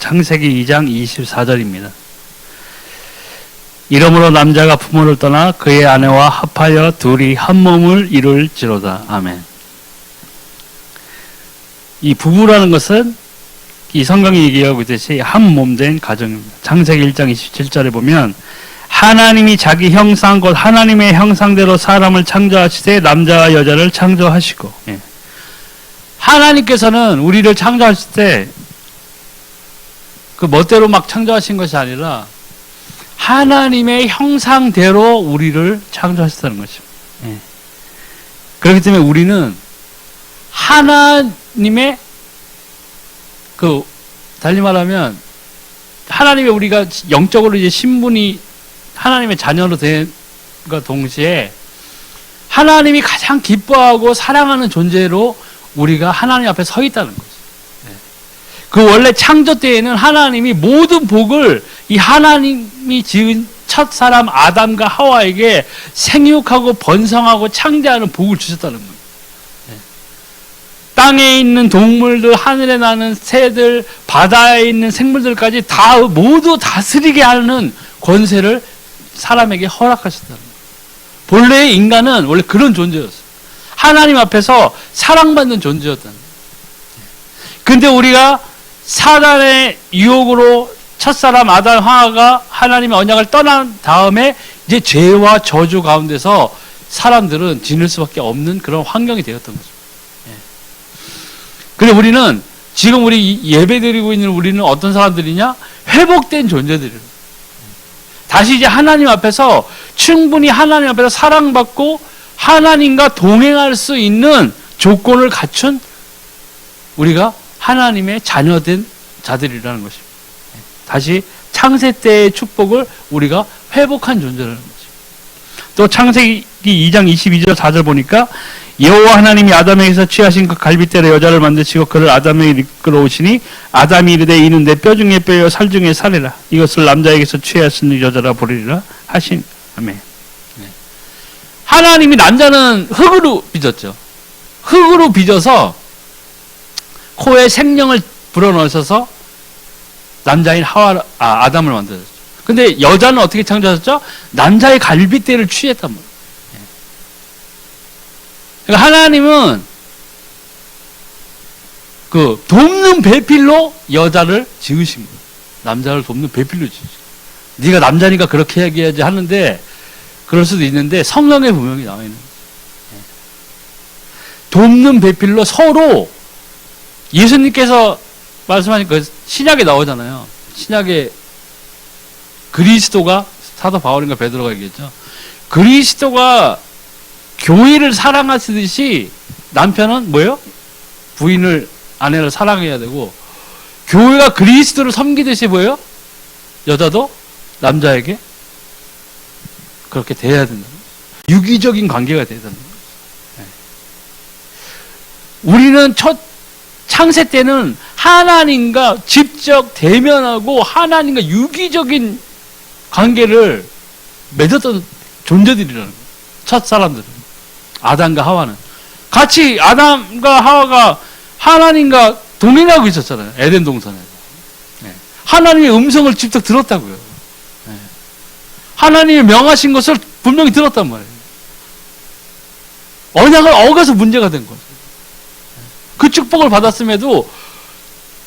창세기 2장 24절입니다. 이러므로 남자가 부모를 떠나 그의 아내와 합하여 둘이 한 몸을 이룰지로다. 아멘. 이 부부라는 것은 이 성경이 얘기하고 있듯이 한 몸 된 가정입니다. 창세기 1장 27절에 보면 하나님이 자기 형상 곧 하나님의 형상대로 사람을 창조하시되 남자와 여자를 창조하시고, 하나님께서는 우리를 창조하실 때 그 멋대로 막 창조하신 것이 아니라 하나님의 형상대로 우리를 창조하셨다는 것입니다. 그렇기 때문에 우리는 하나님의 달리 말하면 하나님의 우리가 영적으로 이제 신분이 하나님의 자녀로 된과 동시에 하나님이 가장 기뻐하고 사랑하는 존재로 우리가 하나님 앞에 서 있다는 거죠. 그 원래 창조 때에는 하나님이 모든 복을 이 하나님이 지은 첫 사람 아담과 하와에게 생육하고 번성하고 창대하는 복을 주셨다는 거예요. 땅에 있는 동물들, 하늘에 나는 새들, 바다에 있는 생물들까지 다 모두 다스리게 하는 권세를 사람에게 허락하셨다는 거예요. 본래의 인간은 원래 그런 존재였어요. 하나님 앞에서 사랑받는 존재였다는 거예요. 근데 우리가 사단의 유혹으로 첫사람 아담 하와가 하나님의 언약을 떠난 다음에 이제 죄와 저주 가운데서 사람들은 지낼 수밖에 없는 그런 환경이 되었던 거죠. 근데 우리는 지금 우리 예배드리고 있는 우리는 어떤 사람들이냐? 회복된 존재들이에요. 다시 이제 하나님 앞에서 충분히 하나님 앞에서 사랑받고 하나님과 동행할 수 있는 조건을 갖춘 우리가 하나님의 자녀된 자들이라는 것입니다. 다시 창세 때의 축복을 우리가 회복한 존재라는 거죠. 또 창세기 2장 22절 4절 보니까 여호와 하나님이 아담에게서 취하신 그 갈빗대로 여자를 만드시고 그를 아담에게 이끌어오시니 아담이 이르되 이는 내 뼈 중에 뼈요 살 중에 살이라 이것을 남자에게서 취하신 여자라 부르리라 하신. 아멘. 하나님이 남자는 흙으로 빚었죠. 흙으로 빚어서 코에 생명을 불어넣으셔서 남자인 아담을 만들었죠. 근데 여자는 어떻게 창조하셨죠? 남자의 갈빗대를 취했단 말이에요. 그러니까 하나님은 그 돕는 배필로 여자를 지으신 거예요. 남자를 돕는 배필로 지으신 거예요. 네가 남자니까 그렇게 얘기해야지 하는데 그럴 수도 있는데 성경에 분명히 나와 있는 거예요. 돕는 배필로 서로 예수님께서 말씀하신 그 신약에 나오잖아요. 신약에 그리스도가 사도 바울인가 베드로가 얘기했죠. 그리스도가 교회를 사랑하시듯이 남편은 뭐예요? 부인을 아내를 사랑해야 되고 교회가 그리스도를 섬기듯이 뭐예요? 여자도 남자에게 그렇게 대해야 된다. 유기적인 관계가 돼야 된다. 우리는 첫 창세 때는 하나님과 직접 대면하고 하나님과 유기적인 관계를 맺었던 존재들이라는 거예요. 첫 사람들은. 아담과 하와는. 같이 아담과 하와가 하나님과 동행하고 있었잖아요. 에덴 동산에서. 하나님의 음성을 직접 들었다고요. 하나님이 명하신 것을 분명히 들었단 말이에요. 언약을 어겨서 문제가 된 거죠. 그 축복을 받았음에도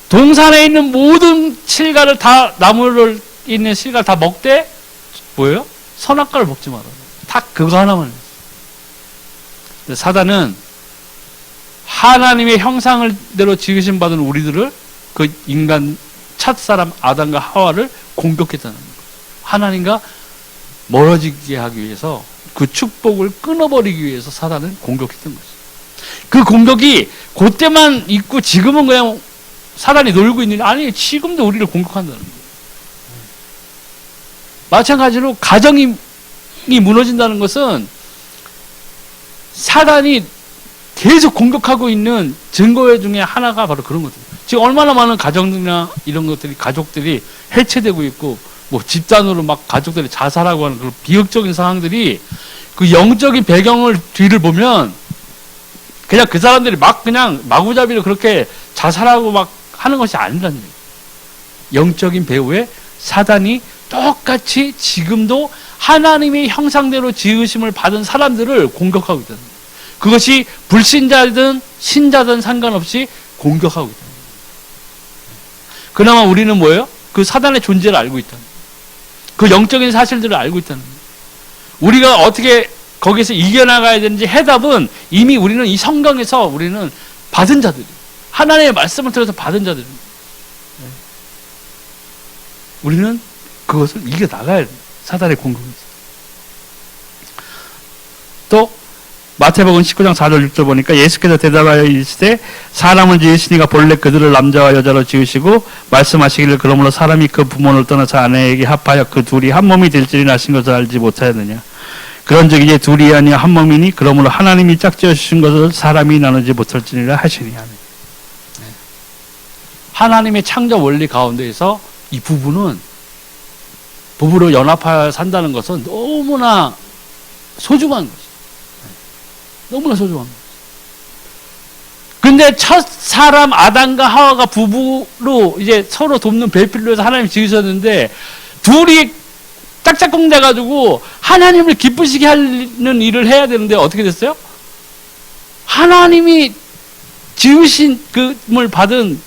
동산에 있는 모든 실과를 다 나무를 있는 실과를 다 먹되 뭐예요? 선악과를 먹지 말아요. 딱 그거 하나만 했어요. 사단은 하나님의 형상대로 지으신 받은 우리들을 그 인간 첫사람 아담과 하와를 공격했다는 거예요. 하나님과 멀어지게 하기 위해서 그 축복을 끊어버리기 위해서 사단은 공격했던 거죠. 그 공격이 그때만 있고 지금은 그냥 사단이 놀고 있는 게 아니 지금도 우리를 공격한다는 거예요. 마찬가지로 가정이 무너진다는 것은 사단이 계속 공격하고 있는 증거 중에 하나가 바로 그런 것들이에요. 지금 얼마나 많은 가정들이나 이런 것들이 가족들이 해체되고 있고 뭐 집단으로 막 가족들이 자살하고 하는 그런 비극적인 상황들이 그 영적인 배경을 뒤를 보면 그냥 그 사람들이 막 그냥 마구잡이로 그렇게 자살하고 막 하는 것이 아니라는 얘기예요. 영적인 배후에 사단이 똑같이 지금도 하나님의 형상대로 지으심을 받은 사람들을 공격하고 있다는 거예요. 그것이 불신자든 신자든 상관없이 공격하고 있다는 거예요. 그나마 우리는 뭐예요? 그 사단의 존재를 알고 있다는 거예요. 그 영적인 사실들을 알고 있다는 거예요. 우리가 어떻게 거기서 이겨나가야 되는지 해답은 이미 우리는 이 성경에서 우리는 받은 자들이에요. 하나님의 말씀을 들어서 받은 자들입니다. 우리는 그것을 이겨나가야 돼요. 사단의 공격에서. 또 마태복음 19장 4절 6절 보니까 예수께서 대답하여 이르시되 사람을 지으시니가 본래 그들을 남자와 여자로 지으시고 말씀하시기를 그러므로 사람이 그 부모를 떠나서 아내에게 합하여 그 둘이 한 몸이 될지니 하신 것을 알지 못하였느냐. 그런즉 이제 둘이 아니여 한 몸이니 그러므로 하나님이 짝지어 주신 것을 사람이 나누지 못할지니라 하시니. 하나님의 창조 원리 가운데에서 이 부부는 부부로 연합하여 산다는 것은 너무나 소중한 것이죠. 너무나 소중한 거죠. 근데 첫 사람 아담과 하와가 부부로 이제 서로 돕는 배필로 해서 하나님이 지으셨는데 둘이 짝짝꿍 돼가지고 하나님을 기쁘시게 하는 일을 해야 되는데 어떻게 됐어요? 하나님이 지으신 그을 받은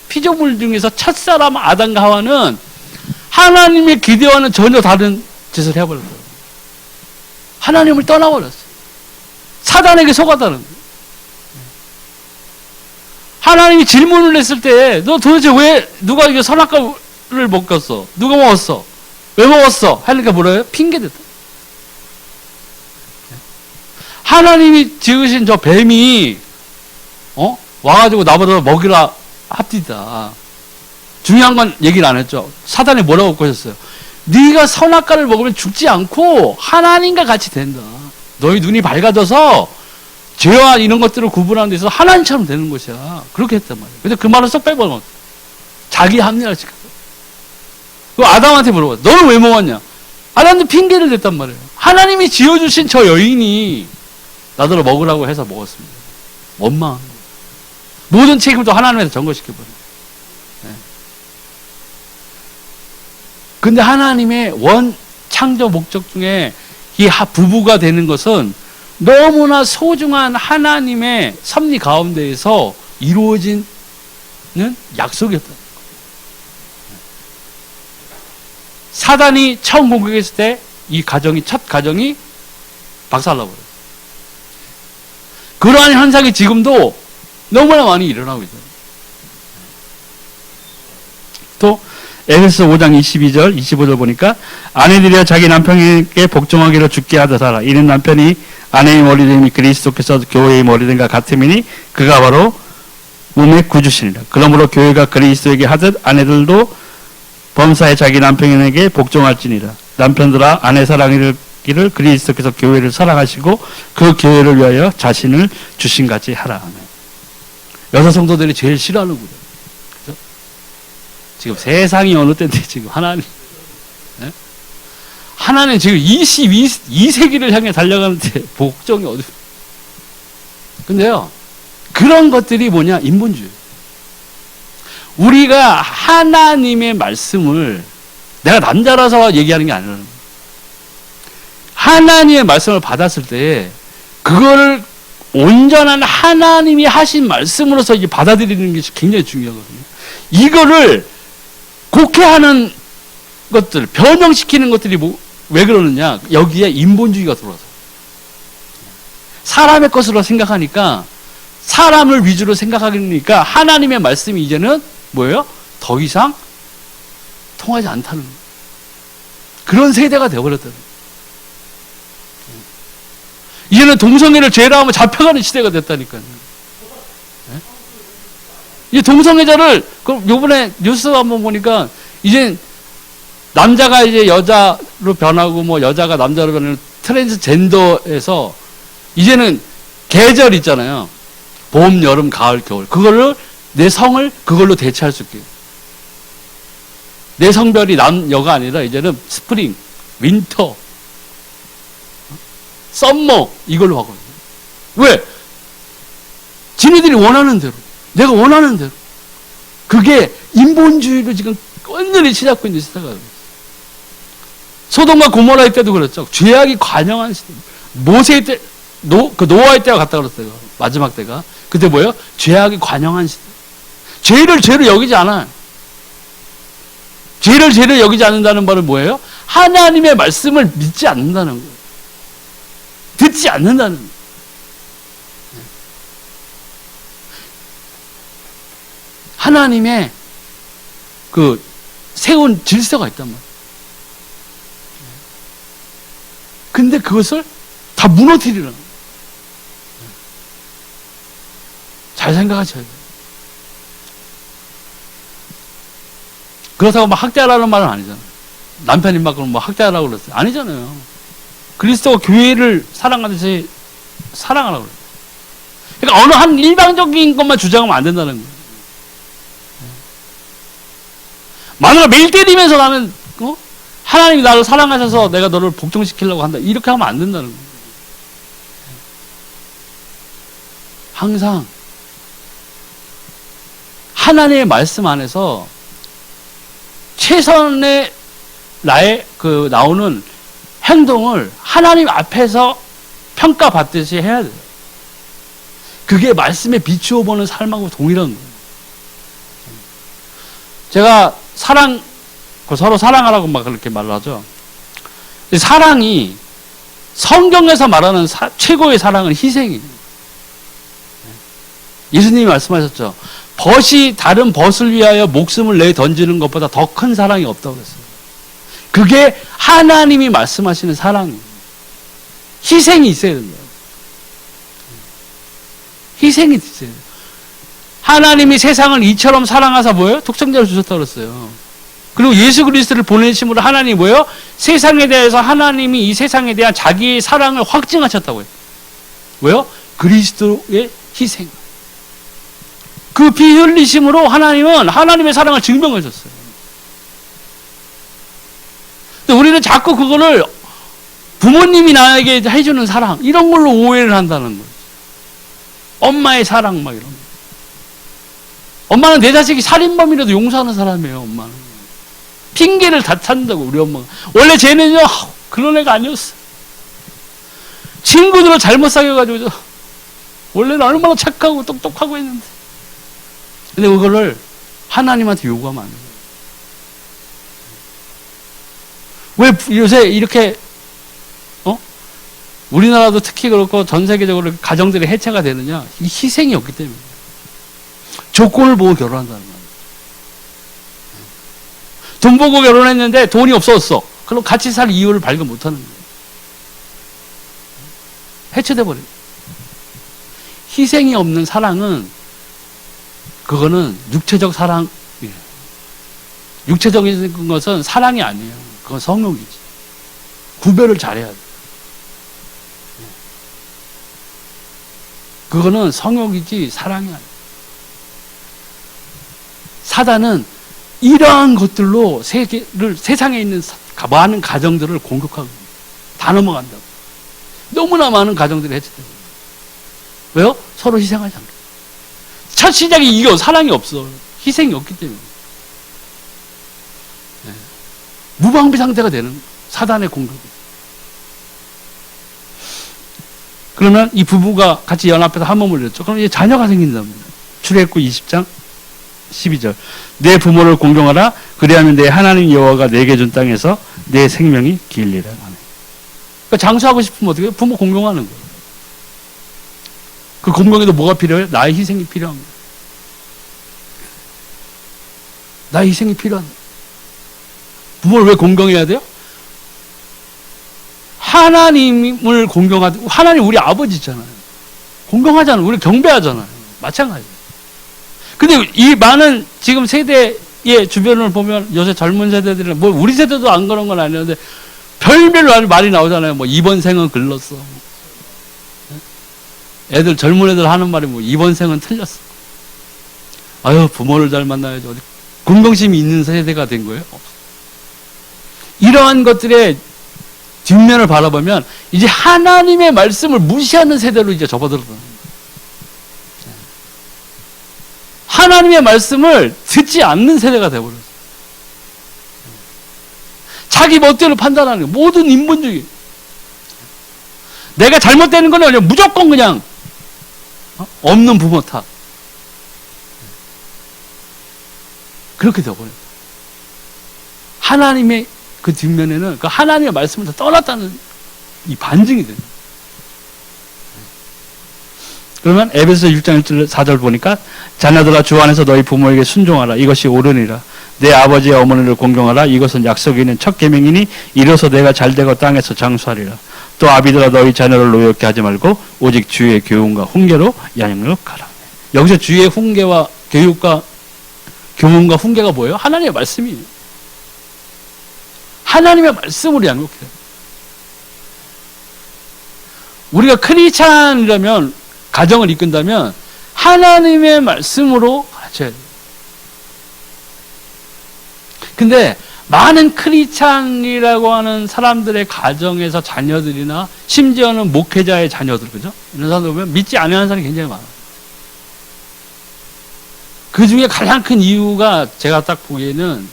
피조물 중에서 첫사람 아담과 하와는 하나님의 기대와는 전혀 다른 짓을 해버렸어요. 하나님을 떠나버렸어요. 사단에게 속았다는 거예요. 하나님이 질문을 했을 때 너 도대체 왜 누가 이거 선악과를 먹었어? 누가 먹었어? 왜 먹었어? 하니까 뭐래요? 핑계댔다. 하나님이 지으신 저 뱀이 와가지고 나보다 먹이라 합디다. 중요한 건 얘기를 안 했죠. 사단이 뭐라고 꼬셨어요? 네가 선악과를 먹으면 죽지 않고 하나님과 같이 된다. 너희 눈이 밝아져서 죄와 이런 것들을 구분하는 데 있어서 하나님처럼 되는 것이야. 그렇게 했단 말이에요. 근데 그 말을 쏙 빼버려. 자기 합리화를 시켰어. 그 아담한테 물어봤어. 너는 왜 먹었냐? 아담도 핑계를 댔단 말이에요. 하나님이 지어주신 저 여인이 나더러 먹으라고 해서 먹었습니다. 원망한 거예요. 모든 책임도 하나님한테 전거시켜버려요. 네. 근데 하나님의 원 창조 목적 중에 이 부부가 되는 것은 너무나 소중한 하나님의 섭리 가운데에서 이루어지는 약속이었다. 사단이 처음 공격했을 때 이 가정이 첫 가정이 박살나버렸어요. 그러한 현상이 지금도 너무나 많이 일어나고 있어요. 또 에베소 5장 22절 25절 보니까 아내들이여 자기 남편에게 복종하기를 죽게 하더라. 이는 남편이 아내의 머리됨이 그리스도께서 교회의 머리됨과 같음이니 그가 바로 몸의 구주시니라. 그러므로 교회가 그리스도에게 하듯 아내들도 범사에 자기 남편에게 복종할지니라. 남편들아 아내 사랑하기를 그리스도께서 교회를 사랑하시고 그 교회를 위하여 자신을 주신같이 하라. 여자 성도들이 제일 싫어하는 거죠. 그죠? 지금 세상이 어느 때인데 지금 하나님 하나님 지금 22세기를 향해 달려가는데 복종이 어디. 근데요, 그런 것들이 뭐냐? 인본주의. 우리가 하나님의 말씀을 내가 남자라서 얘기하는 게 아니라 하나님의 말씀을 받았을 때 그거를 온전한 하나님이 하신 말씀으로서 이제 받아들이는 게 굉장히 중요하거든요. 이거를 곡해하는 것들, 변형시키는 것들이 왜 그러느냐? 여기에 인본주의가 들어와서. 사람의 것으로 생각하니까, 사람을 위주로 생각하니까 하나님의 말씀이 이제는 뭐예요? 더 이상 통하지 않다는 거예요. 그런 세대가 되어버렸다는 거예요. 이제는 동성애를 죄라 하면 잡혀가는 시대가 됐다니까요. 이 동성애자를, 요번에 뉴스 한번 보니까, 이제 남자가 이제 여자로 변하고, 뭐 여자가 남자로 변하는 트랜스젠더에서, 이제는 계절 있잖아요. 봄, 여름, 가을, 겨울. 그걸로, 내 성을 그걸로 대체할 수 있게. 내 성별이 남, 여가 아니라, 이제는 스프링, 윈터, 썸머, 이걸로 하거든요. 왜? 지네들이 원하는 대로. 내가 원하는 대로. 그게 인본주의로 지금 온전히 치닫고 있는 시대가 되고 있어요. 소돔과 고모라의 때도 그랬죠. 죄악이 관영한 시대. 모세의 때, 노아의 때와 같다 그랬어요. 마지막 때가. 그때 뭐예요? 죄악이 관영한 시대. 죄를 죄로 여기지 않아요. 죄를 죄로 여기지 않는다는 말은 뭐예요? 하나님의 말씀을 믿지 않는다는 거예요. 듣지 않는다는 거예요. 하나님의 그 세운 질서가 있단 말이에요. 근데 그것을 다 무너뜨리는 거예요. 잘 생각하셔야 돼요. 그렇다고 막 학대하라는 말은 아니잖아요. 남편이 막 그럼 뭐 학대하라고 그랬어요. 아니잖아요. 그리스도가 교회를 사랑하듯이 사랑하라고 그래요. 그러니까 어느 한 일방적인 것만 주장하면 안 된다는 거예요. 마누라 매일 때리면서 나는 하나님이 나를 사랑하셔서 내가 너를 복종시키려고 한다. 이렇게 하면 안 된다는 거예요. 항상 하나님의 말씀 안에서 최선의 나의 그 나오는 행동을 하나님 앞에서 평가받듯이 해야 돼요. 그게 말씀에 비추어 보는 삶하고 동일한 거예요. 제가 서로 사랑하라고 막 그렇게 말을 하죠. 사랑이 성경에서 말하는 최고의 사랑은 희생이에요. 예수님이 말씀하셨죠. 벗이 다른 벗을 위하여 목숨을 내 던지는 것보다 더 큰 사랑이 없다고 그랬어요. 그게 하나님이 말씀하시는 사랑이에요. 희생이 있어야 된다. 희생이 있어야 돼요. 하나님이 세상을 이처럼 사랑하사 뭐예요? 독생자를 주셨다고 그랬어요. 그리고 예수 그리스도를 보내심으로 하나님이 뭐예요? 세상에 대해서 하나님이 이 세상에 대한 자기의 사랑을 확증하셨다고 해요. 왜요? 그리스도의 희생. 그 피 흘리심으로 하나님은 하나님의 사랑을 증명하셨어요. 근데 우리는 자꾸 그거를 부모님이 나에게 해주는 사랑 이런 걸로 오해를 한다는 거죠. 엄마의 사랑 막 이런 거. 엄마는 내 자식이 살인범이라도 용서하는 사람이에요. 엄마는 핑계를 다 찾는다고. 우리 엄마가 원래 쟤는요 그런 애가 아니었어. 친구들을 잘못 사귀어가지고 원래는 얼마나 착하고 똑똑하고 했는데. 근데 그거를 하나님한테 요구하면 안 돼요. 왜 요새 이렇게 우리나라도 특히 그렇고 전 세계적으로 가정들이 해체가 되느냐? 이 희생이 없기 때문에. 조건을 보고 결혼한다는 거예요. 돈 보고 결혼했는데 돈이 없었어. 그럼 같이 살 이유를 발견 못하는 거예요. 해체돼 버려요. 희생이 없는 사랑은 그거는 육체적 사랑이에요. 육체적인 것은 사랑이 아니에요. 그건 성욕이지. 구별을 잘해야 돼. 그거는 성욕이지 사랑이 아니에요. 사단은 이러한 것들로 세상에 있는 많은 가정들을 공격하고 다 넘어간다고. 너무나 많은 가정들이 해체되고. 왜요? 서로 희생하지 않게. 첫 시작이 이거 사랑이 없어. 희생이 없기 때문에. 네. 무방비 상태가 되는 사단의 공격이. 그러면 이 부부가 같이 연합해서 한 몸을 이뤘죠. 그럼 이제 자녀가 생긴답니다. 출애굽 20장 12절. 내 부모를 공경하라. 그리하면 내 하나님 여호와가 내게 준 땅에서 내 생명이 길리라 하네. 그러니까 장수하고 싶으면 어떻게 해요? 부모 공경하는 거예요. 그 공경에도 뭐가 필요해요? 나의 희생이 필요한 거예요. 나의 희생이 필요한 거예요. 부모를 왜 공경해야 돼요? 하나님을 공경하고, 하나님 우리 아버지잖아요. 공경하잖아요. 우리 경배하잖아요. 마찬가지예요. 근데 이 많은 지금 세대의 주변을 보면 요새 젊은 세대들은 뭐 우리 세대도 안 그런 건 아니었는데 별별 말이 나오잖아요. 뭐 이번 생은 글렀어. 애들 젊은 애들 하는 말이 뭐 이번 생은 틀렸어. 아유 부모를 잘 만나야지. 어디 공경심이 있는 세대가 된 거예요. 이러한 것들의 뒷면을 바라보면 이제 하나님의 말씀을 무시하는 세대로 이제 접어들어요. 하나님의 말씀을 듣지 않는 세대가 되어버렸어요. 자기 멋대로 판단하는 거예요. 모든 인본주의. 내가 잘못되는 거는 그냥 무조건 그냥 없는 부모 탓. 그렇게 되어버려요. 하나님의 그 뒷면에는 그 하나님의 말씀을 다 떠났다는 이 반증이 돼요. 그러면 에베소 6장 1절 4절 보니까 자녀들아 주 안에서 너희 부모에게 순종하라. 이것이 옳으니라. 내 아버지와 어머니를 공경하라. 이것은 약속이 있는 첫 계명이니 이로써 내가 잘되고 땅에서 장수하리라. 또 아비들아 너희 자녀를 노엽게 하지 말고 오직 주의 교훈과 훈계로 양육하라. 여기서 주의 훈계와 교육과 교훈과 훈계가 뭐예요? 하나님의 말씀이에요. 하나님의 말씀으로 양육해요. 우리가 크리스찬이라면 가정을 이끈다면 하나님의 말씀으로 가르쳐야 돼요. 근데 많은 크리스찬이라고 하는 사람들의 가정에서 자녀들이나 심지어는 목회자의 자녀들, 그죠? 이런 사람들 보면 믿지 않는 사람이 굉장히 많아요. 그 중에 가장 큰 이유가 제가 딱 보기에는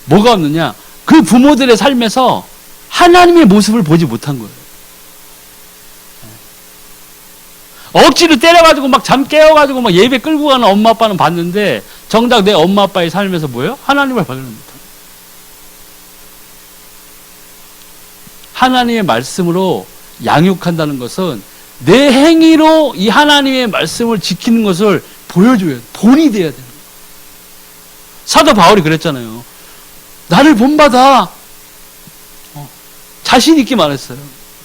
뭐가 없느냐? 그 부모들의 삶에서 하나님의 모습을 보지 못한 거예요. 억지로 때려가지고 막 잠 깨워가지고 막 예배 끌고 가는 엄마 아빠는 봤는데 정작 내 엄마 아빠의 삶에서 뭐예요? 하나님을 발견 못해요. 하나님의 말씀으로 양육한다는 것은 내 행위로 이 하나님의 말씀을 지키는 것을 보여줘야 돼. 본이 돼야 돼요. 사도 바울이 그랬잖아요. 나를 본받아. 자신 있게 말했어요.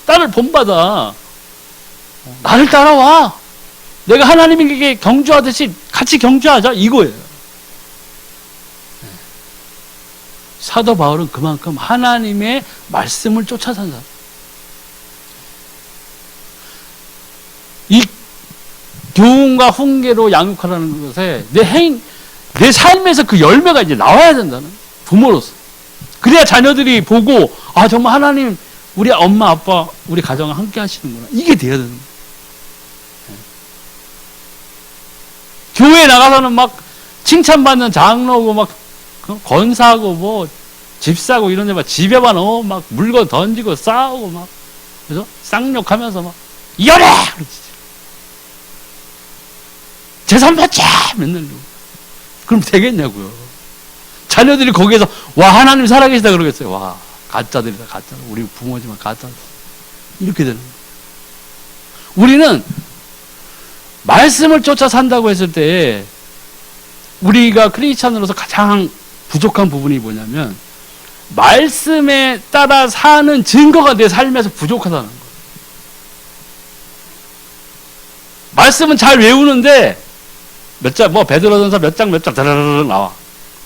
나를 본받아. 나를 따라와. 내가 하나님에게 경주하듯이 같이 경주하자. 이거예요. 사도 바울은 그만큼 하나님의 말씀을 쫓아 산 사람. 이 교훈과 훈계로 양육하라는 것에 내 삶에서 그 열매가 이제 나와야 된다는 부모로서. 그래야 자녀들이 보고 아 정말 하나님 우리 엄마 아빠 우리 가정을 함께 하시는구나. 이게 돼야 되는 거예요. 교회에 나가서는 막 칭찬받는 장로고 막 권사고 뭐 집사고 이런 데 막 집에만 막 물건 던지고 싸우고 막 그래서 쌍욕하면서 막 이겨라 그러지. 재산 받자 맨날 그럼 되겠냐고요. 자녀들이 거기에서 와 하나님 살아계시다 그러겠어요. 와 가짜들이다 가짜. 우리 부모지만 가짜. 이렇게 되는 거예요. 우리는 말씀을 쫓아 산다고 했을 때 우리가 크리스찬으로서 가장 부족한 부분이 뭐냐면 말씀에 따라 사는 증거가 내 삶에서 부족하다는 거예요. 말씀은 잘 외우는데 몇 장, 뭐 베드로전서 몇 장 다라라라 나와.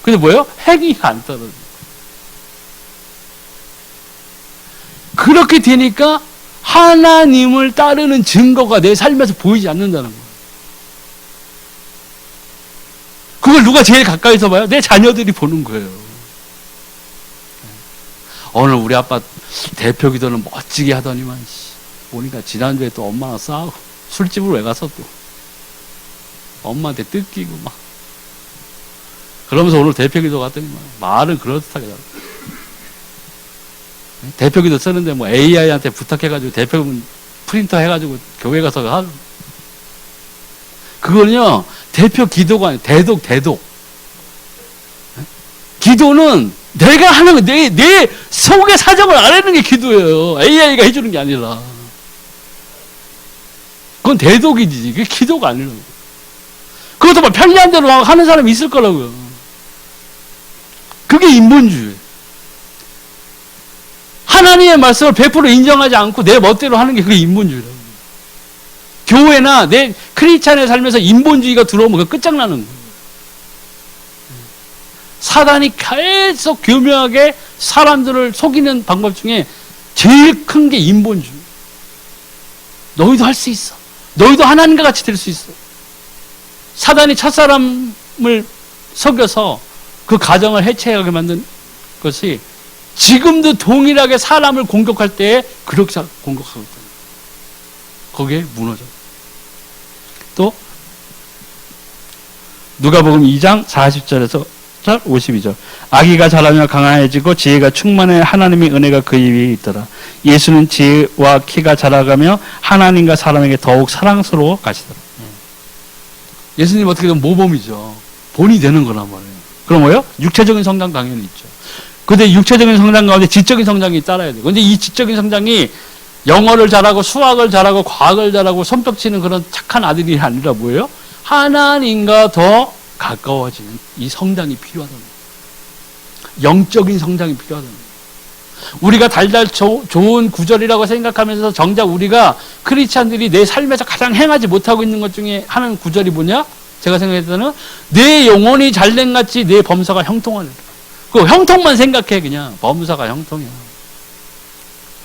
근데 뭐예요? 행위가 안 떨어져. 그렇게 되니까 하나님을 따르는 증거가 내 삶에서 보이지 않는다는 거예요. 그걸 누가 제일 가까이서 봐요? 내 자녀들이 보는 거예요. 오늘 우리 아빠 대표 기도는 멋지게 하더니만 보니까 지난주에 또 엄마랑 싸우고 술집으로 왜 가서 또 엄마한테 뜯기고 막 그러면서 오늘 대표 기도 갔더니 말은 그럴듯하게 잘해. 대표 기도 쓰는데 뭐 AI한테 부탁해가지고 대표 프린터 해가지고 교회 가서 하는 그거는요 대표 기도가 아니에요. 대독. 기도는 내가 하는 거, 내 속의 사정을 알아내는 게 기도예요. AI가 해주는 게 아니라. 그건 대독이지. 그게 기도가 아니라고. 그것도 막 편리한 대로 하는 사람이 있을 거라고요. 그게 인본주의. 하나님의 말씀을 100% 인정하지 않고 내 멋대로 하는 게 그게 인본주의라고. 교회나 내 크리스찬의 삶에서 인본주의가 들어오면 그 끝장나는 거예요. 사단이 계속 교묘하게 사람들을 속이는 방법 중에 제일 큰 게 인본주의. 너희도 할 수 있어. 너희도 하나님과 같이 될 수 있어. 사단이 첫사람을 속여서 그 가정을 해체하게 만든 것이 지금도 동일하게 사람을 공격할 때에 그렇게 공격하고 있다. 거기에 무너져. 또 누가복음 2장 40절에서 절 52절. 아기가 자라며 강해지고 지혜가 충만해 하나님의 은혜가 그 위에 있더라. 예수는 지혜와 키가 자라가며 하나님과 사람에게 더욱 사랑스러워 가시더라. 예수님 어떻게 보면 모범이죠. 본이 되는 거란 말이에요. 그럼 뭐예요? 육체적인 성장 당연히 있죠. 근데 육체적인 성장 가운데 지적인 성장이 따라야 돼요. 근데 이 지적인 성장이 영어를 잘하고 수학을 잘하고 과학을 잘하고 손뼉 치는 그런 착한 아들이 아니라 뭐예요? 하나님과 더 가까워지는 이 성장이 필요하다는 거예요. 영적인 성장이 필요하다는 거예요. 우리가 달달 좋은 구절이라고 생각하면서 정작 우리가 크리스찬들이 내 삶에서 가장 행하지 못하고 있는 것 중에 하나는 구절이 뭐냐? 제가 생각했을 때는 내 영혼이 잘된 같이 내 범사가 형통하리라. 그 형통만 생각해. 그냥 범사가 형통이야.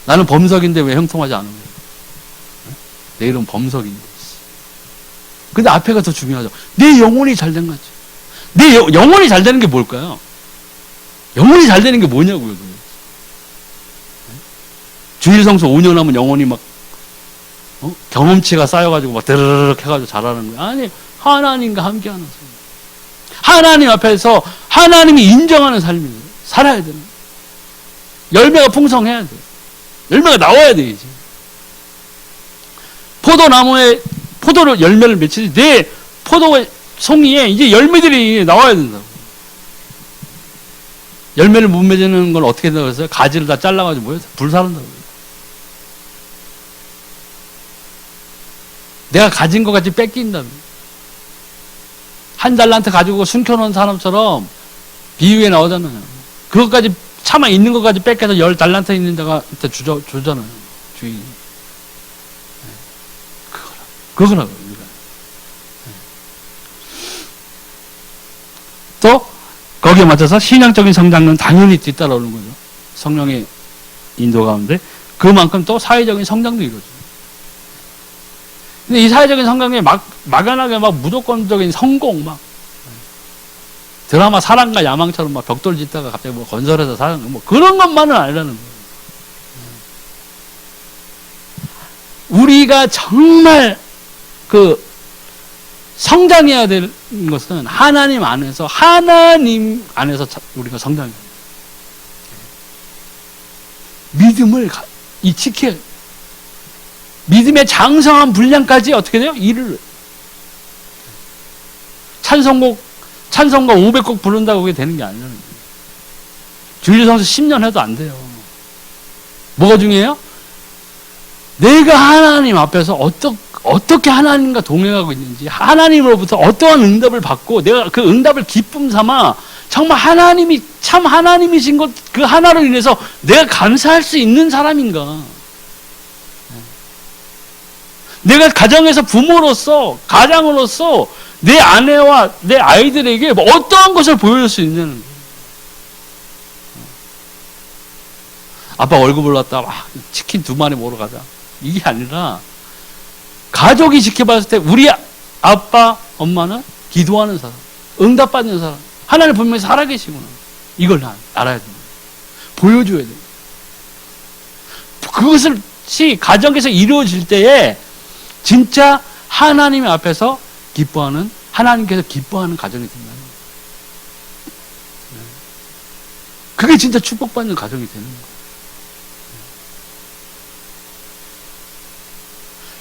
나는 범석인데 왜 형통하지 않은 거야? 내 이름 범석인데. 근데 앞에가 더 중요하죠. 내 영혼이 잘된 거지. 내 영혼이 잘 되는 게 뭘까요? 영혼이 잘 되는 게 뭐냐고요. 주일 성수 5년 하면 영혼이 막 경험치가 쌓여가지고 막 드르륵 해가지고 잘하는 거야. 아니, 하나님과 함께하는 삶. 하나님 앞에서 하나님이 인정하는 삶이에요. 살아야 되는 거예요. 열매가 풍성해야 돼요. 열매가 나와야 돼, 이제. 포도나무에 포도를 열매를 맺히지 내 포도의 송이에 이제 열매들이 나와야 된다고. 열매를 못 맺는 건 어떻게 된다고 했어요? 가지를 다 잘라가지고 뭐예요? 불사른다고. 내가 가진 것 같이 뺏긴다며. 한 달란트 가지고 숨겨놓은 사람처럼 비유에 나오잖아요. 그것까지 차마 있는 것까지 뺏겨서 10달란트 있는 데가 주잖아요. 주인이. 그거라고요. 또 거기에 맞춰서 신앙적인 성장은 당연히 뒤따라오는 거죠. 성령의 인도 가운데 그만큼 또 사회적인 성장도 이루어져요. 근데 이 사회적인 성장에 막연하게 무조건적인 성공 드라마 사랑과 야망처럼 벽돌 짓다가 갑자기 건설해서 사는 그런 것만은 아니라는 거예요. 우리가 정말 성장해야 될 것은 하나님 안에서 우리가 성장해야 돼요. 믿음을 지켜야 돼요. 믿음의 장성한 분량까지 어떻게 돼요? 이를 찬송가 500곡 부른다고 그게 되는 게 아니라는 거예요. 주일성수 10년 해도 안 돼요. 뭐가 중요해요? 내가 하나님 앞에서 어떻게 하나님과 동행하고 있는지, 하나님으로부터 어떠한 응답을 받고 내가 그 응답을 기쁨 삼아 정말 하나님이 참 하나님이신 것 그 하나로 인해서 내가 감사할 수 있는 사람인가? 내가 가정에서 부모로서 가장으로서 내 아내와 내 아이들에게 어떠한 것을 보여줄 수 있냐는 거예요. 아빠 월급을 받다 치킨 2마리 먹으러 가자. 이게 아니라 가족이 지켜봤을 때 우리 아빠 엄마는 기도하는 사람, 응답받는 사람, 하나님 분명히 살아계시구나. 이걸 알아야 됩니다. 보여줘야 돼요. 그것이 가정에서 이루어질 때에 진짜 하나님 앞에서 기뻐하는, 하나님께서 기뻐하는 가정이 된다는 거예요. 그게 진짜 축복받는 가정이 되는 거예요.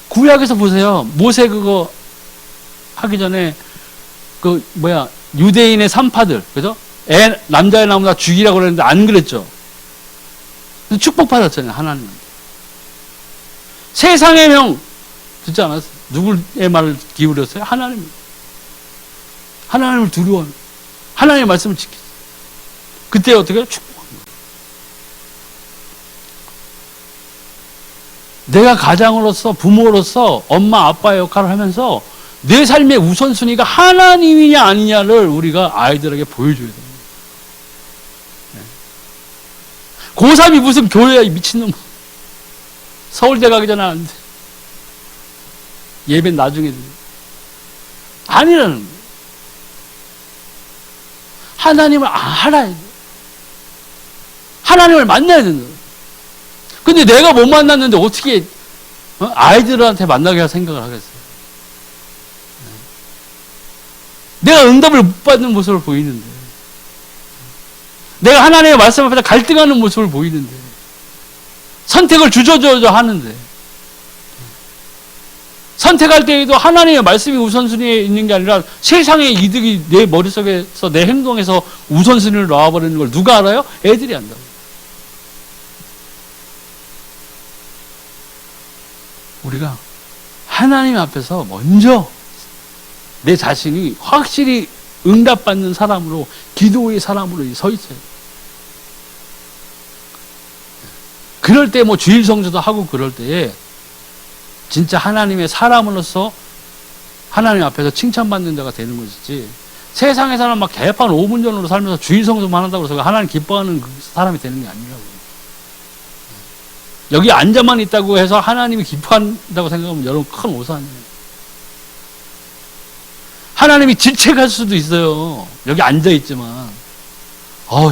구약에서 보세요. 모세 그거 하기 전에 유대인의 산파들, 그죠? 남자의 나무 다 죽이라고 그랬는데 안 그랬죠? 축복받았잖아요, 하나님한테. 세상의 명 듣지 않았어요? 누구의 말을 기울였어요? 하나님. 하나님을 두려워하는, 하나님의 말씀을 지켰어요. 그때 어떻게 해요? 축복한 거예요. 내가 가장으로서, 부모로서 엄마, 아빠의 역할을 하면서 내 삶의 우선순위가 하나님이냐 아니냐를 우리가 아이들에게 보여줘야 됩니다. 고3이 무슨 교회야, 이 미친놈. 서울대 가기 전에 안 돼. 예배는 나중에 아니라는 거예요. 하나님을 알아야 돼. 하나님을 만나야 된다. 근데 내가 못 만났는데 어떻게 아이들한테 만나게 할 생각을 하겠어요? 내가 응답을 못 받는 모습을 보이는데 내가 하나님의 말씀 앞에서 갈등하는 모습을 보이는데, 선택을 주저주저 하는데, 선택할 때에도 하나님의 말씀이 우선순위에 있는 게 아니라 세상의 이득이 내 머릿속에서 내 행동에서 우선순위를 놔버리는 걸 누가 알아요? 애들이 안다고. 우리가 하나님 앞에서 먼저 내 자신이 확실히 응답받는 사람으로, 기도의 사람으로 서 있어요. 그럴 때 뭐 주일 성수도 하고 그럴 때에 진짜 하나님의 사람으로서 하나님 앞에서 칭찬받는 자가 되는 것이지, 세상에서는 막 개판 5분 전으로 살면서 주일 성수만 한다고 해서 하나님 기뻐하는 사람이 되는 게 아니라고. 여기 앉아만 있다고 해서 하나님이 기뻐한다고 생각하면 여러분 큰 오산이에요. 하나님이 질책할 수도 있어요. 여기 앉아있지만.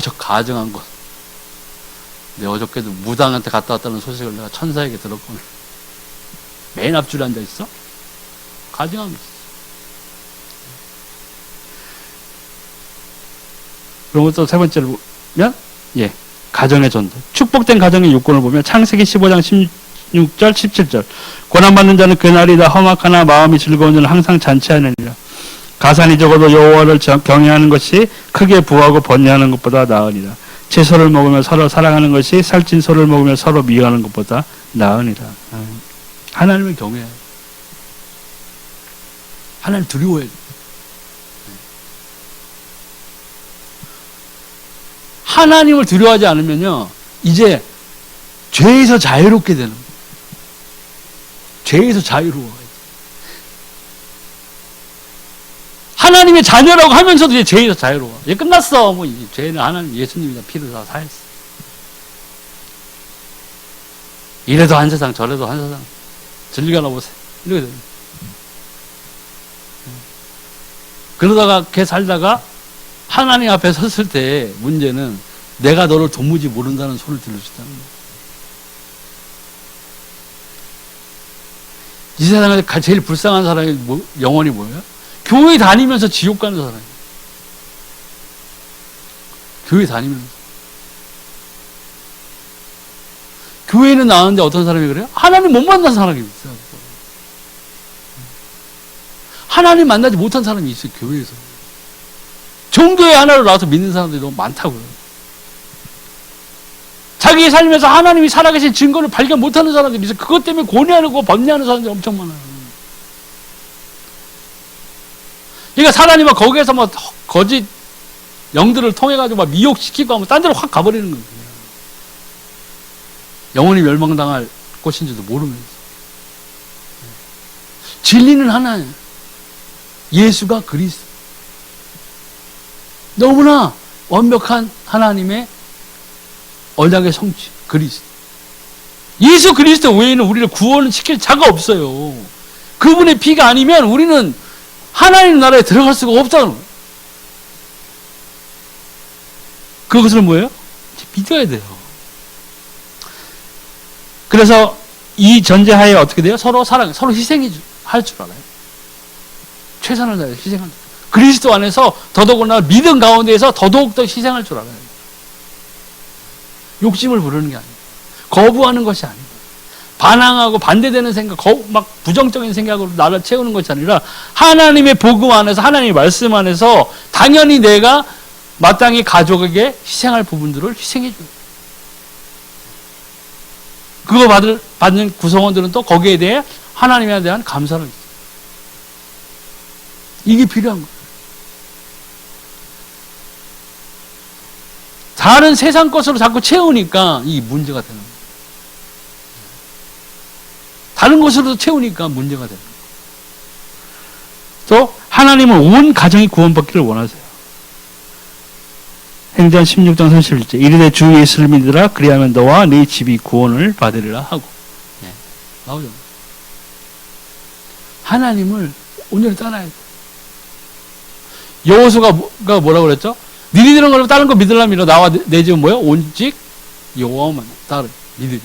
저 가증한 것. 내 어저께도 무당한테 갔다 왔다는 소식을 내가 천사에게 들었거든. 맨 앞줄에 앉아있어? 가증한 거 있어. 그리고 또 세 번째로 보면, 가정의 전도. 축복된 가정의 요건을 보면 창세기 15장 16절, 17절. 고난받는 자는 그날이다 험악하나 마음이 즐거운 자는 항상 잔치하느니라. 가산이 적어도 여호와를 경외하는 것이 크게 부하고 번뇌하는 것보다 나으니라. 채소를 먹으며 서로 사랑하는 것이 살찐 소를 먹으며 서로 미워하는 것보다 나으니라. 하나님을 경외해야 돼. 하나님 두려워해야 돼. 하나님을 두려워하지 않으면요, 이제 죄에서 자유롭게 되는 거예요. 죄에서 자유로워요. 하나님의 자녀라고 하면서도 이제 죄에서 자유로워. 이제 끝났어. 뭐 죄는 하나님 예수님이 다 피를 다 사했어. 이래도 한 세상 저래도 한 세상. 진리가 보세요. 이렇게 됩니다. 그러다가 걔 살다가 하나님 앞에 섰을 때 문제는 내가 너를 도무지 모른다는 소리를 들을 수 있다는 거예요. 이 세상에 제일 불쌍한 사람이 영혼이 뭐예요? 교회 다니면서 지옥 가는 사람이에요. 교회 다니면서. 교회는 나왔는데 어떤 사람이 그래요? 하나님 못 만난 사람이 있어요. 하나님 만나지 못한 사람이 있어요, 교회에서. 종교의 하나로 나와서 믿는 사람들이 너무 많다고요. 자기의 삶에서 하나님이 살아계신 증거를 발견 못하는 사람들이 있어요. 그것 때문에 고뇌하고 번뇌하는 사람들이 엄청 많아요. 그러니까 사단이 막 거기에서 막 거짓 영들을 통해가지고 막 미혹시키고 하면 딴 데로 확 가버리는 거예요. 영원히 멸망당할 것인지도 모르면서. 진리는 하나예요. 예수가 그리스도. 너무나 완벽한 하나님의 언약의 성취, 그리스도. 예수 그리스도 외에는 우리를 구원을 시킬 자가 없어요. 그분의 피가 아니면 우리는 하나님 나라에 들어갈 수가 없다는 거예요. 그것을 뭐예요? 믿어야 돼요. 그래서 이 전제하에 어떻게 돼요? 서로 사랑, 서로 희생할 줄 알아요. 최선을 다해 희생할 줄. 그리스도 안에서 더더구나 믿음 가운데에서 더더욱더 희생할 줄 알아요. 욕심을 부르는 게 아니에요. 거부하는 것이 아니에요. 반항하고 반대되는 생각, 막 부정적인 생각으로 나를 채우는 것이 아니라 하나님의 복음 안에서, 하나님의 말씀 안에서 당연히 내가 마땅히 가족에게 희생할 부분들을 희생해줘요. 그거 받는 구성원들은 또 거기에 대해 하나님에 대한 감사를 있어요. 이게 필요한 거예요. 다른 세상 것으로 자꾸 채우니까 이 문제가 되는 거예요. 다른 것으로 채우니까 문제가 되는 거예요. 또 하나님은 온 가정이 구원받기를 원하세요. 행전 16장 31절 이르되 주 예수를 믿으라 그리하면 너와 네 집이 구원을 받으리라 하고 나오죠. 하나님을 온전히 따라야 돼. 여호수아가 뭐라고 그랬죠? 너희들은 그러면 다른 거 믿으려면 믿어. 나와 내 집은 뭐야? 오직 여호와만 따르 믿으리.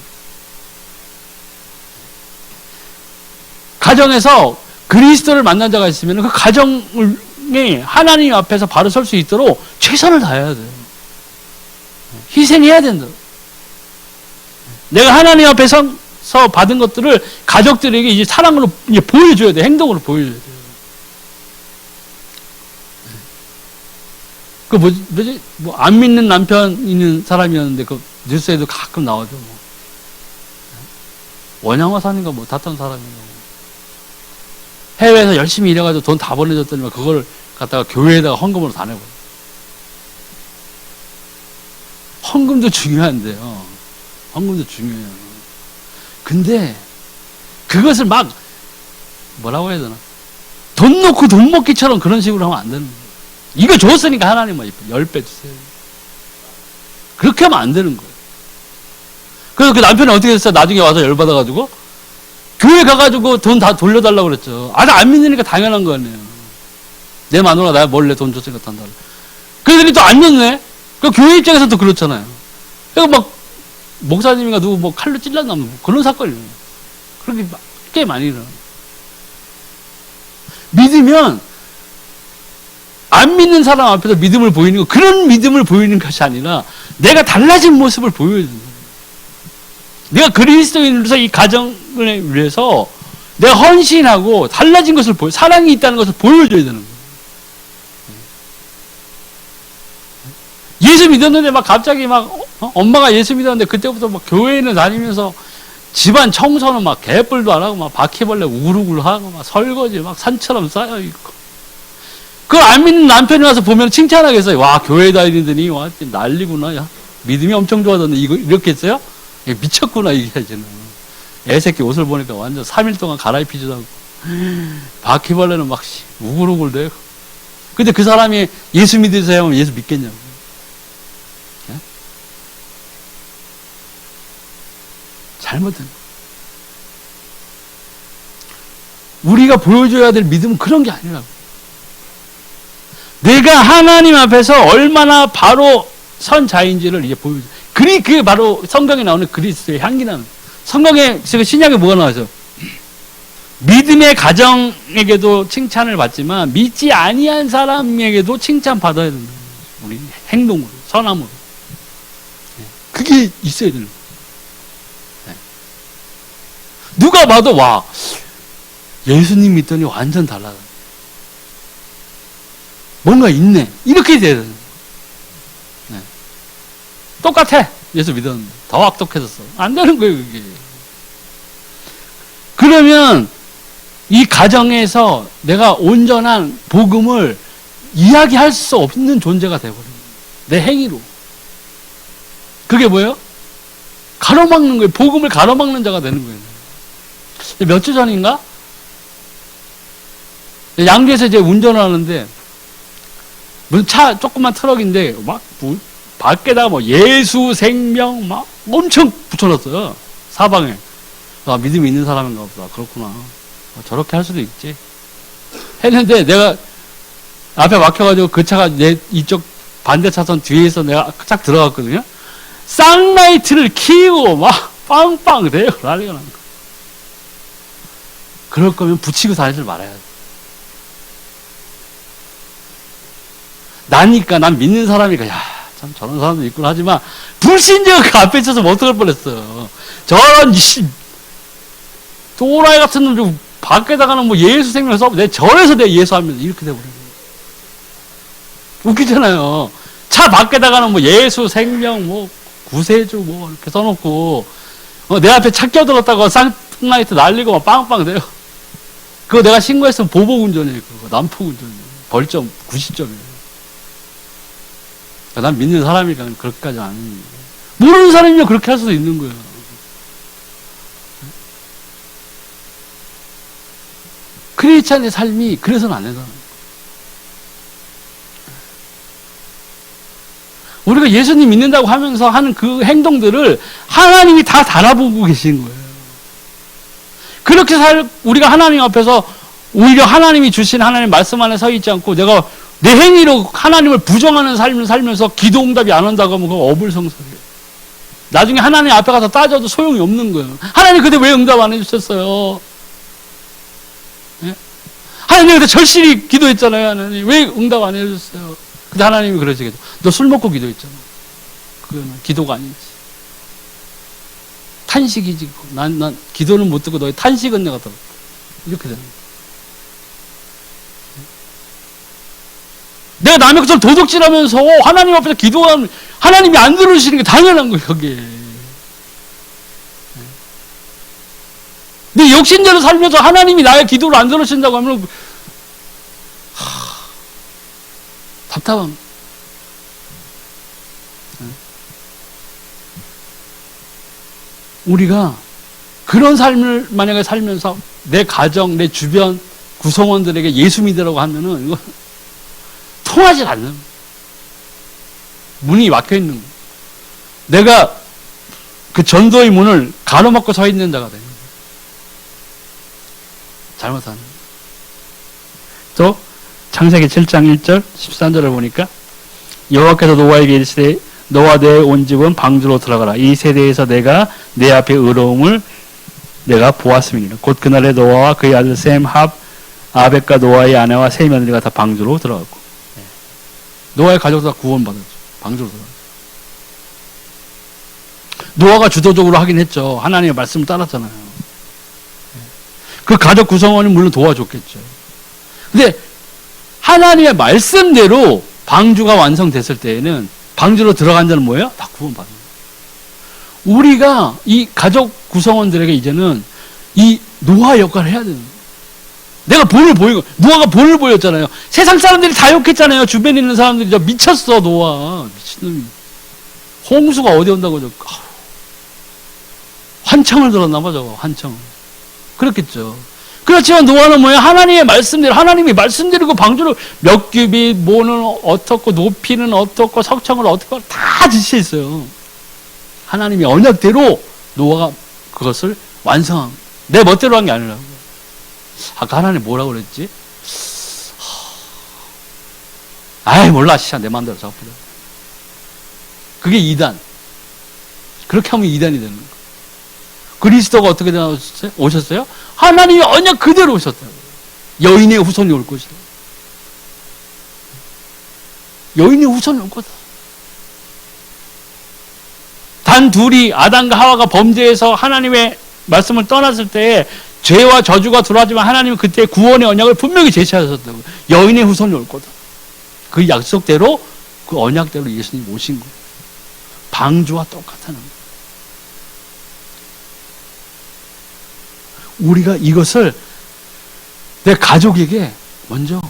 가정에서 그리스도를 만난 자가 있으면 그 가정이 하나님 앞에서 바로 설 수 있도록 최선을 다해야 돼요. 희생해야 된다. 내가 하나님 앞에서 받은 것들을 가족들에게 이제 사랑으로 이제 보여줘야 돼. 행동으로 보여줘야 돼. 그 뭐지? 뭐 안 믿는 남편 있는 사람이었는데 그 뉴스에도 가끔 나오죠. 뭐. 원양어 사는가 뭐 다른 사람이고. 해외에서 열심히 일해가지고 돈 다 보내줬더니 그걸 갖다가 교회에다가 헌금으로 다 내고. 헌금도 중요한데요. 헌금도 중요해요. 근데 그것을 막 뭐라고 해야 되나? 돈 놓고 돈 먹기처럼 그런 식으로 하면 안 되는 거예요. 이거 줬으니까 하나님은 10배 주세요. 그렇게 하면 안 되는 거예요. 그래서 그 남편이 어떻게 됐어요? 나중에 와서 열받아가지고 교회 가가지고 돈 다 돌려달라고 그랬죠. 아직 안 믿으니까 당연한 거 아니에요. 내 마누라 나 몰래 돈 줬으니까 돈 달라. 그랬더니 또 안 줬네. 그 교회 입장에서 또 그렇잖아요. 그러니까 막 목사님인가 누구 뭐 칼로 찔렀나 뭐 그런 사건이에요. 그렇게 꽤 많이 일어나요. 믿으면 안 믿는 사람 앞에서 믿음을 보이는 거, 그런 믿음을 보이는 것이 아니라 내가 달라진 모습을 보여주는 거예요. 내가 그리스도인으로서 이 가정을 위해서 내가 헌신하고 달라진 것을 사랑이 있다는 것을 보여줘야 되는 거예요. 예수 믿었는데 막 갑자기 막 엄마가 예수 믿었는데 그때부터 막 교회는 다니면서 집안 청소는 막 개뿔도 안 하고 막 바퀴벌레 우글우글 하고 막 설거지 막 산처럼 쌓여 있고. 그걸 안 믿는 남편이 와서 보면 칭찬하겠어요. 와, 교회 다니더니 와 난리구나. 야, 믿음이 엄청 좋아졌네. 이거 이렇게 했어요? 미쳤구나 이게 해야지는. 애새끼 옷을 보니까 완전 3일 동안 갈아입히지도 않고 바퀴벌레는 막 우글우글 대고. 근데 그 사람이 예수 믿으세요 하면 예수 믿겠냐고. 네? 잘못된 거. 우리가 보여줘야 될 믿음은 그런 게 아니라고. 내가 하나님 앞에서 얼마나 바로 선자인지를 이제 보여줘. 그게 바로 성경에 나오는 그리스도의 향기나는. 성경에, 신약에 뭐가 나와서 믿음의 가정에게도 칭찬을 받지만 믿지 아니한 사람에게도 칭찬 받아야 된다. 우리 행동으로, 선함으로. 그게 있어야 되는 거예요. 누가 봐도 와, 예수님 믿더니 완전 달라. 뭔가 있네. 이렇게 돼야 되는 거예요. 똑같아. 예수 믿었는데. 더 악독해졌어. 안 되는 거예요, 그게. 그러면 이 가정에서 내가 온전한 복음을 이야기할 수 없는 존재가 되어버려요. 내 행위로. 그게 뭐예요? 가로막는 거예요. 복음을 가로막는 자가 되는 거예요. 몇 주 전인가? 양주에서 이제 운전을 하는데, 무슨 차, 조그만 트럭인데, 막, 밖에다가 뭐 예수, 생명, 막 엄청 붙여놨어요. 사방에. 아, 믿음이 있는 사람인가 보다. 그렇구나. 저렇게 할 수도 있지. 했는데 내가 앞에 막혀가지고 그 차가 내 이쪽 반대 차선 뒤에서 내가 쫙 들어갔거든요. 쌍라이트를 키우고 막 빵빵 대요. 난리가 난 거. 그럴 거면 붙이고 다니지 말아야 돼. 나니까, 난 믿는 사람이니까, 야, 참 저런 사람도 있구나 하지만, 불신자가 그 앞에 있어서 어떡할 뻔했어요. 저런, 또라이 같은 놈 좀 밖에다가는 뭐 예수 생명 써, 절에서 내 예수하면 이렇게 돼버려요. 웃기잖아요. 차 밖에다가는 뭐 예수 생명, 뭐 구세주 뭐 이렇게 써놓고, 내 앞에 차 껴들었다고 쌍라이트 날리고 막 빵빵 돼요. 그거 내가 신고했으면 보복운전이에요. 그거 난폭운전이에요. 벌점 90점이에요. 난 믿는 사람이니까 그렇게까지 안 하는 거예요. 모르는 사람이면 그렇게 할 수도 있는 거예요. 크리스찬의 삶이 그래서는 안 된다는 거예요. 우리가 예수님 믿는다고 하면서 하는 그 행동들을 하나님이 다 달아보고 계신 거예요. 그렇게 우리가 하나님 앞에서 오히려 하나님이 주신 하나님 말씀 안에 서 있지 않고 내가 내 행위로 하나님을 부정하는 삶을 살면서 기도 응답이 안 온다고 하면 그거 어불성설이에요. 나중에 하나님 앞에 가서 따져도 소용이 없는 거예요. 하나님 그때 왜 응답 안 해주셨어요? 네? 하나님 그때 절실히 기도했잖아요. 하나님 왜 응답 안 해주셨어요? 근데 하나님이 그러시겠죠. 너 술 먹고 기도했잖아. 그거는 기도가 아니지. 탄식이지. 난 기도는 못 듣고 너의 탄식은 내가 들었다. 이렇게 되는 거야. 내가 남의 것을 도둑질하면서 하나님 앞에서 기도하면 하나님이 안 들으시는 게 당연한 거예요, 거기에. 내 욕심대로 살면서 하나님이 나의 기도를 안 들으신다고 하면 답답합니다. 우리가 그런 삶을 만약에 살면서 내 가정, 내 주변 구성원들에게 예수 믿으라고 하면은 이거 통하지 않는 문이 막혀 있는 거예요. 내가 그 전도의 문을 가로막고 서 있는 자가 되는 거예요. 잘못하는 거예요. 또 창세기 7장 1절 13절을 보니까 여호와께서 노아에게 이르시되 너와 내 온 집은 방주로 들어가라. 이 세대에서 내가 내 앞에 의로움을 내가 보았음이니라. 곧 그날에 노아와 그의 아들 셈, 합, 아벡과 노아의 아내와 세 며느리가 다 방주로 들어갔고, 노아의 가족도 다 구원받았죠. 방주로 들어갔죠. 노아가 주도적으로 하긴 했죠. 하나님의 말씀을 따랐잖아요. 그 가족 구성원이 물론 도와줬겠죠. 근데 하나님의 말씀대로 방주가 완성됐을 때에는 방주로 들어간 자는 뭐예요? 다 구원받는 거예요. 우리가 이 가족 구성원들에게 이제는 이 노아 역할을 해야 되는 거예요. 내가 본을 보이고, 노아가 본을 보였잖아요. 세상 사람들이 다 욕했잖아요. 주변에 있는 사람들이 저 미쳤어, 노아. 미친놈이. 홍수가 어디 온다고 저 환청을 들었나 봐, 저거. 환청을. 그렇겠죠. 그렇지만 노아는 뭐예요? 하나님의 말씀대로, 하나님이 말씀대로 그 방주를 몇 규빗, 뭐는 어떻고, 높이는 어떻고, 석청을 어떻고, 다 지시했어요. 하나님의 언약대로 노아가 그것을 완성한, 내 멋대로 한 게 아니라고. 아까 하나님 뭐라고 그랬지? 아이, 몰라, 시야, 내 마음대로 작업하자. 그게 이단. 그렇게 하면 이단이 되는 거예요. 그리스도가 어떻게 오셨어요? 하나님이 언약 그대로 오셨다고. 여인의 후손이 올 것이다. 여인의 후손이 올 거다. 단 둘이 아담과 하와가 범죄해서 하나님의 말씀을 떠났을 때 죄와 저주가 들어왔지만 하나님은 그때 구원의 언약을 분명히 제시하셨다고. 여인의 후손이 올 거다. 그 약속대로, 그 언약대로 예수님이 오신 거예요. 방주와 똑같다는 거예요. 우리가 이것을 내 가족에게 먼저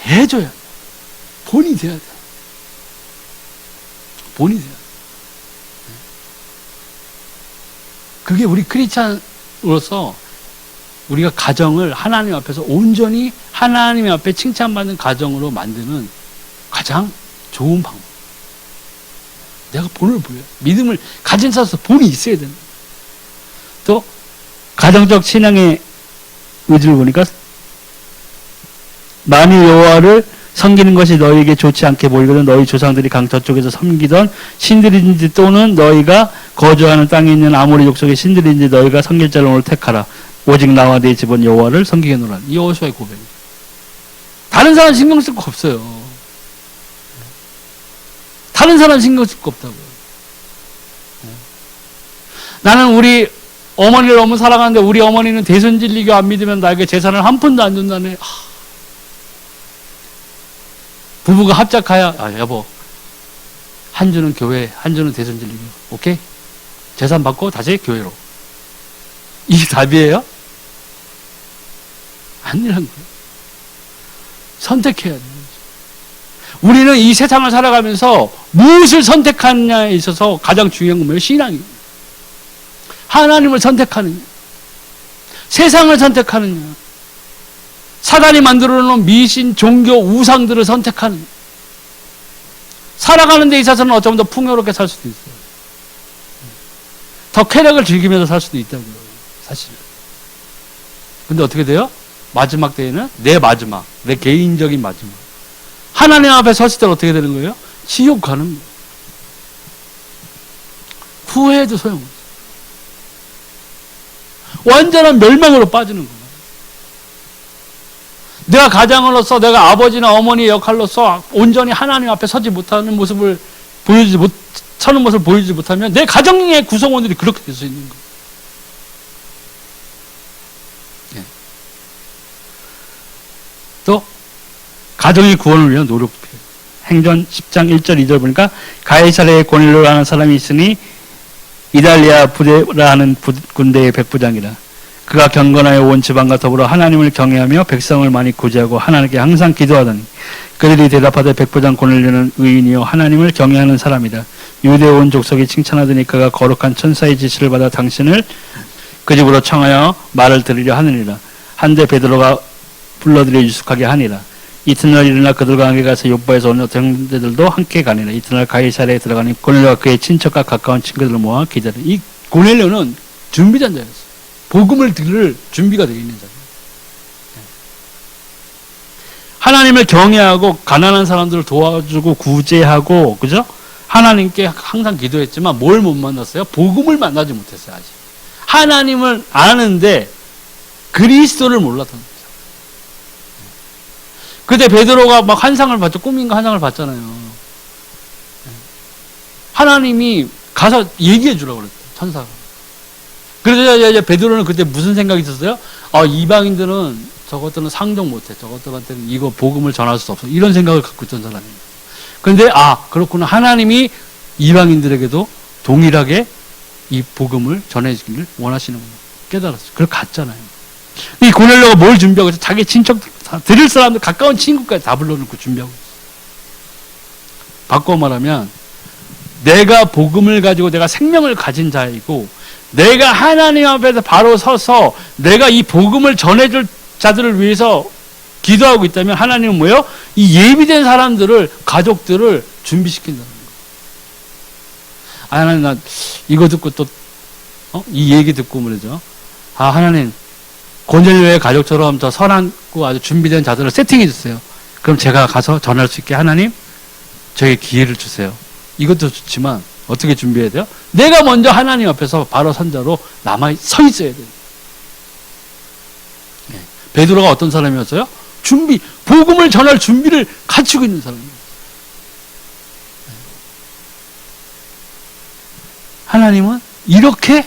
해줘야 돼. 본이 돼야 돼. 본이 돼야 돼. 그게 우리 크리스찬으로서 우리가 가정을 하나님 앞에서 온전히 하나님 앞에 칭찬받는 가정으로 만드는 가장 좋은 방법. 내가 본을 보여요. 믿음을 가진 사서 본이 있어야 된다. 또 가정적 신앙의 의지를 보니까 만일 여호와를 섬기는 것이 너희에게 좋지 않게 보이거든 너희 조상들이 강 저쪽에서 섬기던 신들인지 또는 너희가 거주하는 땅에 있는 아모리 족속의 신들인지 너희가 섬길 자를 오늘 택하라. 오직 나와 네 집은 여호와를 섬기겠노라. 이 여호수아의 고백이에요. 다른 사람 신경 쓸 거 없어요. 다른 사람 신경 쓸 거 없다고요. 나는 우리 어머니를 너무 사랑하는데 우리 어머니는 대선진리교 안 믿으면 나에게 재산을 한 푼도 안 준다네. 부부가 합작하여 여보 한 주는 교회, 한 주는 대선진리교. 오케이? 재산 받고 다시 교회로. 이게 답이에요? 아니란 거예요. 선택해야 돼요. 우리는 이 세상을 살아가면서 무엇을 선택하느냐에 있어서 가장 중요한 건 뭐예요? 신앙이에요. 하나님을 선택하느냐, 세상을 선택하느냐, 사단이 만들어 놓은 미신, 종교, 우상들을 선택하느냐. 살아가는 데 있어서는 어쩌면 더 풍요롭게 살 수도 있어요. 더 쾌락을 즐기면서 살 수도 있다고요, 사실은. 근데 어떻게 돼요? 마지막 때에는 내 마지막, 내 개인적인 마지막. 하나님 앞에 섰을 때 어떻게 되는 거예요? 지옥 가는 거예요. 후회해도 소용없어요. 완전한 멸망으로 빠지는 거예요. 내가 가장으로서, 내가 아버지나 어머니의 역할로서 온전히 하나님 앞에 서지 못하는 모습을 보여주지 서는 모습을 보이지 못하면 내 가정의 구성원들이 그렇게 될 수 있는 거예요. 예. 또 가정의 구원을 위한 노력. 행전 10장 1절 2절 보니까 가이사랴에 고넬료라는 사람이 있으니 이달리아 부대라는 군대의 백부장이라. 그가 경건하여 온 지방과 더불어 하나님을 경외하며 백성을 많이 구제하고 하나님께 항상 기도하더니 그들이 대답하되 백부장 고넬료는 의인이요 하나님을 경외하는 사람이다. 유대 온 족속이 칭찬하더니 그가 거룩한 천사의 지시를 받아 당신을 그 집으로 청하여 말을 들으려 하느니라. 한데 베드로가 불러들여 유숙하게 하니라. 이튿날 일어나 그들과 함께 가서 요바에서 온 형제들도 함께 가니라. 이튿날 가이사랴에 들어가니 고넬료가 그의 친척과 가까운 친구들을 모아 기다려. 이 고넬료는 준비된 자였어요. 복음을 들을 준비가 되어 있는 자예요. 하나님을 경외하고 가난한 사람들을 도와주고 구제하고, 그죠? 하나님께 항상 기도했지만 뭘 못 만났어요? 복음을 만나지 못했어요, 아직. 하나님을 아는데 그리스도를 몰랐던 거죠. 그때 베드로가 막 환상을 봤죠. 꿈인가 환상을 봤잖아요. 하나님이 가서 얘기해 주라고 그랬어요, 천사가. 그래서 이제 베드로는 그때 무슨 생각이 있었어요? 이방인들은 저것들은 상종 못해. 저것들한테는 이거 복음을 전할 수 없어. 이런 생각을 갖고 있던 사람이에요. 그런데 그렇구나. 하나님이 이방인들에게도 동일하게 이 복음을 전해주기를 원하시는구나. 깨달았어요. 그걸 갔잖아요. 이 고넬료가 뭘 준비하고 있어? 자기 친척들, 드릴 사람들, 가까운 친구까지 다 불러놓고 준비하고 있어. 바꿔 말하면 내가 복음을 가지고 내가 생명을 가진 자이고 내가 하나님 앞에서 바로 서서 내가 이 복음을 전해줄 자들을 위해서 기도하고 있다면 하나님은 뭐예요? 이 예비된 사람들을, 가족들을 준비시킨다는 거예요. 하나님, 나 이거 듣고 또 이 얘기 듣고 말이죠. 하나님, 고넬료의 가족처럼 저 선하고 아주 준비된 자들을 세팅해 주세요. 그럼 제가 가서 전할 수 있게 하나님, 저에게 기회를 주세요. 이것도 좋지만 어떻게 준비해야 돼요? 내가 먼저 하나님 앞에서 바로 선자로 남아 서 있어야 돼요. 베드로가 어떤 사람이었어요? 복음을 전할 준비를 갖추고 있는 사람이에요. 하나님은 이렇게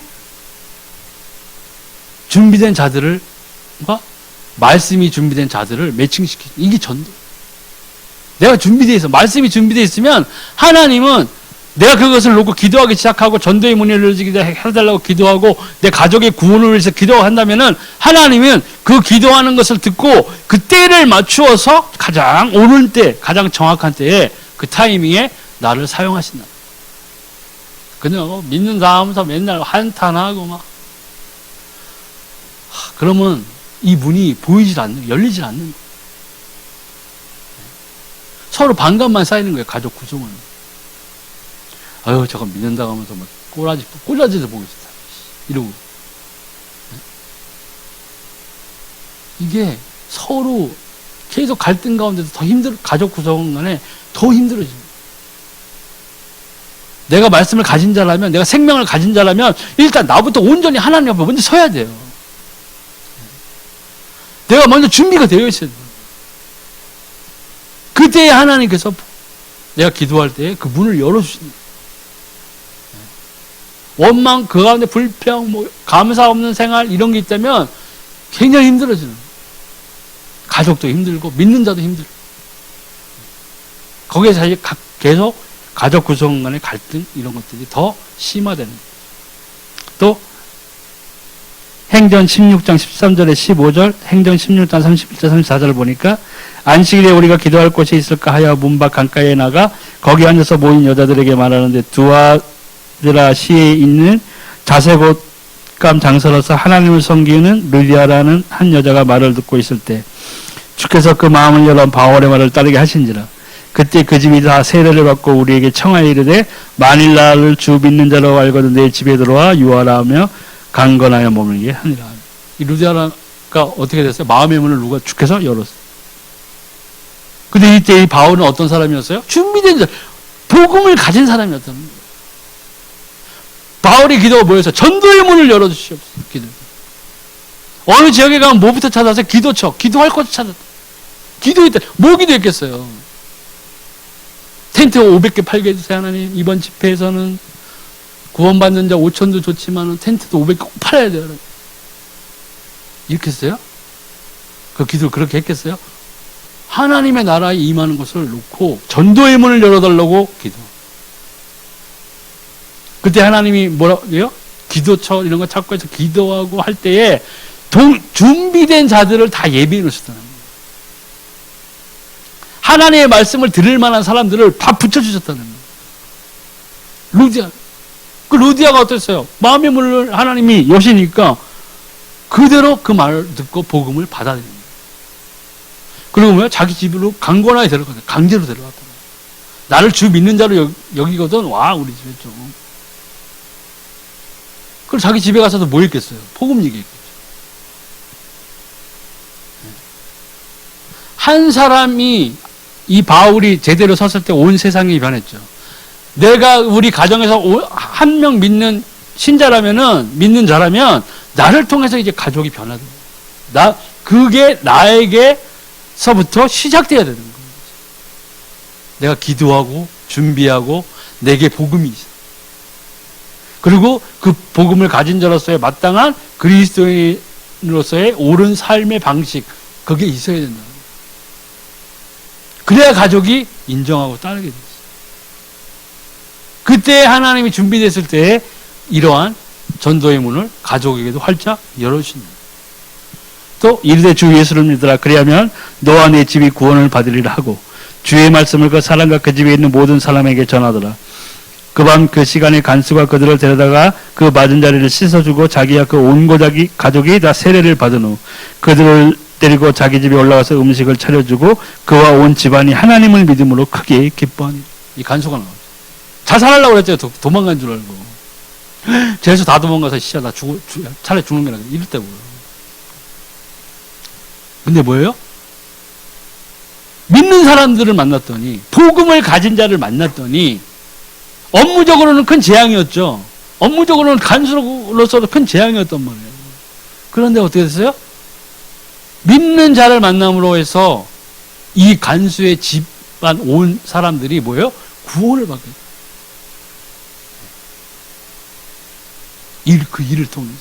준비된 자들을, 말씀이 준비된 자들을 매칭시키죠. 이게 전도. 내가 준비되어 있어. 말씀이 준비되어 있으면 하나님은 내가 그것을 놓고 기도하기 시작하고 전도의 문을 열어주게 해달라고 기도하고 내 가족의 구원을 위해서 기도한다면은 하나님은 그 기도하는 것을 듣고 그 때를 맞추어서 가장 오는 때, 가장 정확한 때에 그 타이밍에 나를 사용하신다. 그냥 믿는 사람하면서 맨날 한탄하고 막 그러면 이 문이 보이질 않는, 열리질 않는 거예요. 서로 반감만 쌓이는 거예요, 가족 구성은. 저거 믿는다고 하면서 막 꼬라지도 보고 있어. 이러고. 이게 서로 계속 갈등 가운데서 가족 구성 간에 더 힘들어집니다. 내가 말씀을 가진 자라면, 내가 생명을 가진 자라면, 일단 나부터 온전히 하나님 앞에 먼저 서야 돼요. 내가 먼저 준비가 되어 있어야 돼요. 그때에 하나님께서 내가 기도할 때 그 문을 열어주신다. 원망, 그 가운데 불평, 감사 없는 생활, 이런 게 있다면 굉장히 힘들어지는 거예요. 가족도 힘들고, 믿는 자도 힘들고. 거기에 사실 계속 가족 구성 간의 갈등, 이런 것들이 더 심화되는 거예요. 또, 행전 16장 13절에 15절, 행전 16장 31절, 34절을 보니까 안식일에 우리가 기도할 곳이 있을까 하여 문 밖 강가에 나가 거기 앉아서 모인 여자들에게 말하는데 두아드라 시에 있는 자색옷감 장사로서 하나님을 섬기는 루디아라는 한 여자가 말을 듣고 있을 때 주께서 그 마음을 열어 바울의 말을 따르게 하신지라. 그때 그 집이 다 세례를 받고 우리에게 청하여 이르되 만일 나를 주 믿는 자로 알거든 내 집에 들어와 유하라 하며 강건하여 머물게 하니라. 이 루디아가 어떻게 됐어요? 마음의 문을 주께서 열었어요. 근데 이때 이 바울은 어떤 사람이었어요? 준비된 자, 복음을 가진 사람이었다는 거예요. 바울의 기도가 뭐였어요? 전도의 문을 열어주시옵소서. 기도. 어느 지역에 가면 뭐부터 찾아서 기도처, 기도할 곳을 찾았다. 기도했다. 뭐 기도했겠어요? 텐트 500개 팔게 해주세요 하나님. 이번 집회에서는 구원받는 자 5천도 좋지만 텐트도 500개 꼭 팔아야 돼요. 이렇게 했어요? 그 기도를 그렇게 했겠어요? 하나님의 나라에 임하는 것을 놓고 전도의 문을 열어달라고 기도. 그때 하나님이 뭐라고 해요? 기도처 이런 거 찾고 해서 기도하고 할 때에 준비된 자들을 다 예비해 놓으셨다는 거예요. 하나님의 말씀을 들을 만한 사람들을 다 붙여주셨다는 거예요. 루디아. 그 루디아가 어땠어요? 마음의 문을 하나님이 여시니까 그대로 그 말을 듣고 복음을 받아들인 거예요. 그리고 뭐야? 자기 집으로 강권하게 데려갔어요. 강제로 데려갔다. 나를 주 믿는 자로 여기거든. 와, 우리 집에 좀. 그럼 자기 집에 가서도 뭐 했겠어요? 복음 얘기했겠죠. 한 사람이 이 바울이 제대로 섰을 때 온 세상이 변했죠. 내가 우리 가정에서 한 명 믿는 신자라면은, 믿는 자라면, 나를 통해서 이제 가족이 변화돼요. 그게 나에게서부터 시작돼야 되는 거예요. 내가 기도하고, 준비하고, 내게 복음이 있어. 그리고 그 복음을 가진 자로서의 마땅한 그리스도인으로서의 옳은 삶의 방식, 그게 있어야 된다. 그래야 가족이 인정하고 따르게 되죠. 그때 하나님이 준비됐을 때 이러한 전도의 문을 가족에게도 활짝 열어주신다. 또 이르되 주 예수를 믿으라. 그리하면 너와 내 집이 구원을 받으리라 하고 주의 말씀을 그 사람과 그 집에 있는 모든 사람에게 전하더라. 그 밤 그 시간에 간수가 그들을 데려다가 그 맞은 자리를 씻어주고 자기와 그 온 가족이 다 세례를 받은 후 그들을 데리고 자기 집에 올라가서 음식을 차려주고 그와 온 집안이 하나님을 믿음으로 크게 기뻐하니. 이 간수가 나오죠. 자살하려고 그랬죠. 도망간 줄 알고. 죄수 다 도망가서 나 차라리 죽는 게 나아. 이럴 때고요. 근데 뭐예요? 믿는 사람들을 만났더니, 복음을 가진 자를 만났더니, 업무적으로는 큰 재앙이었죠. 업무적으로는 간수로서도 큰 재앙이었단 말이에요. 그런데 어떻게 됐어요? 믿는 자를 만남으로 해서 이 간수의 집안 온 사람들이 뭐예요? 구원을 받게 돼요. 그 일을 통해서.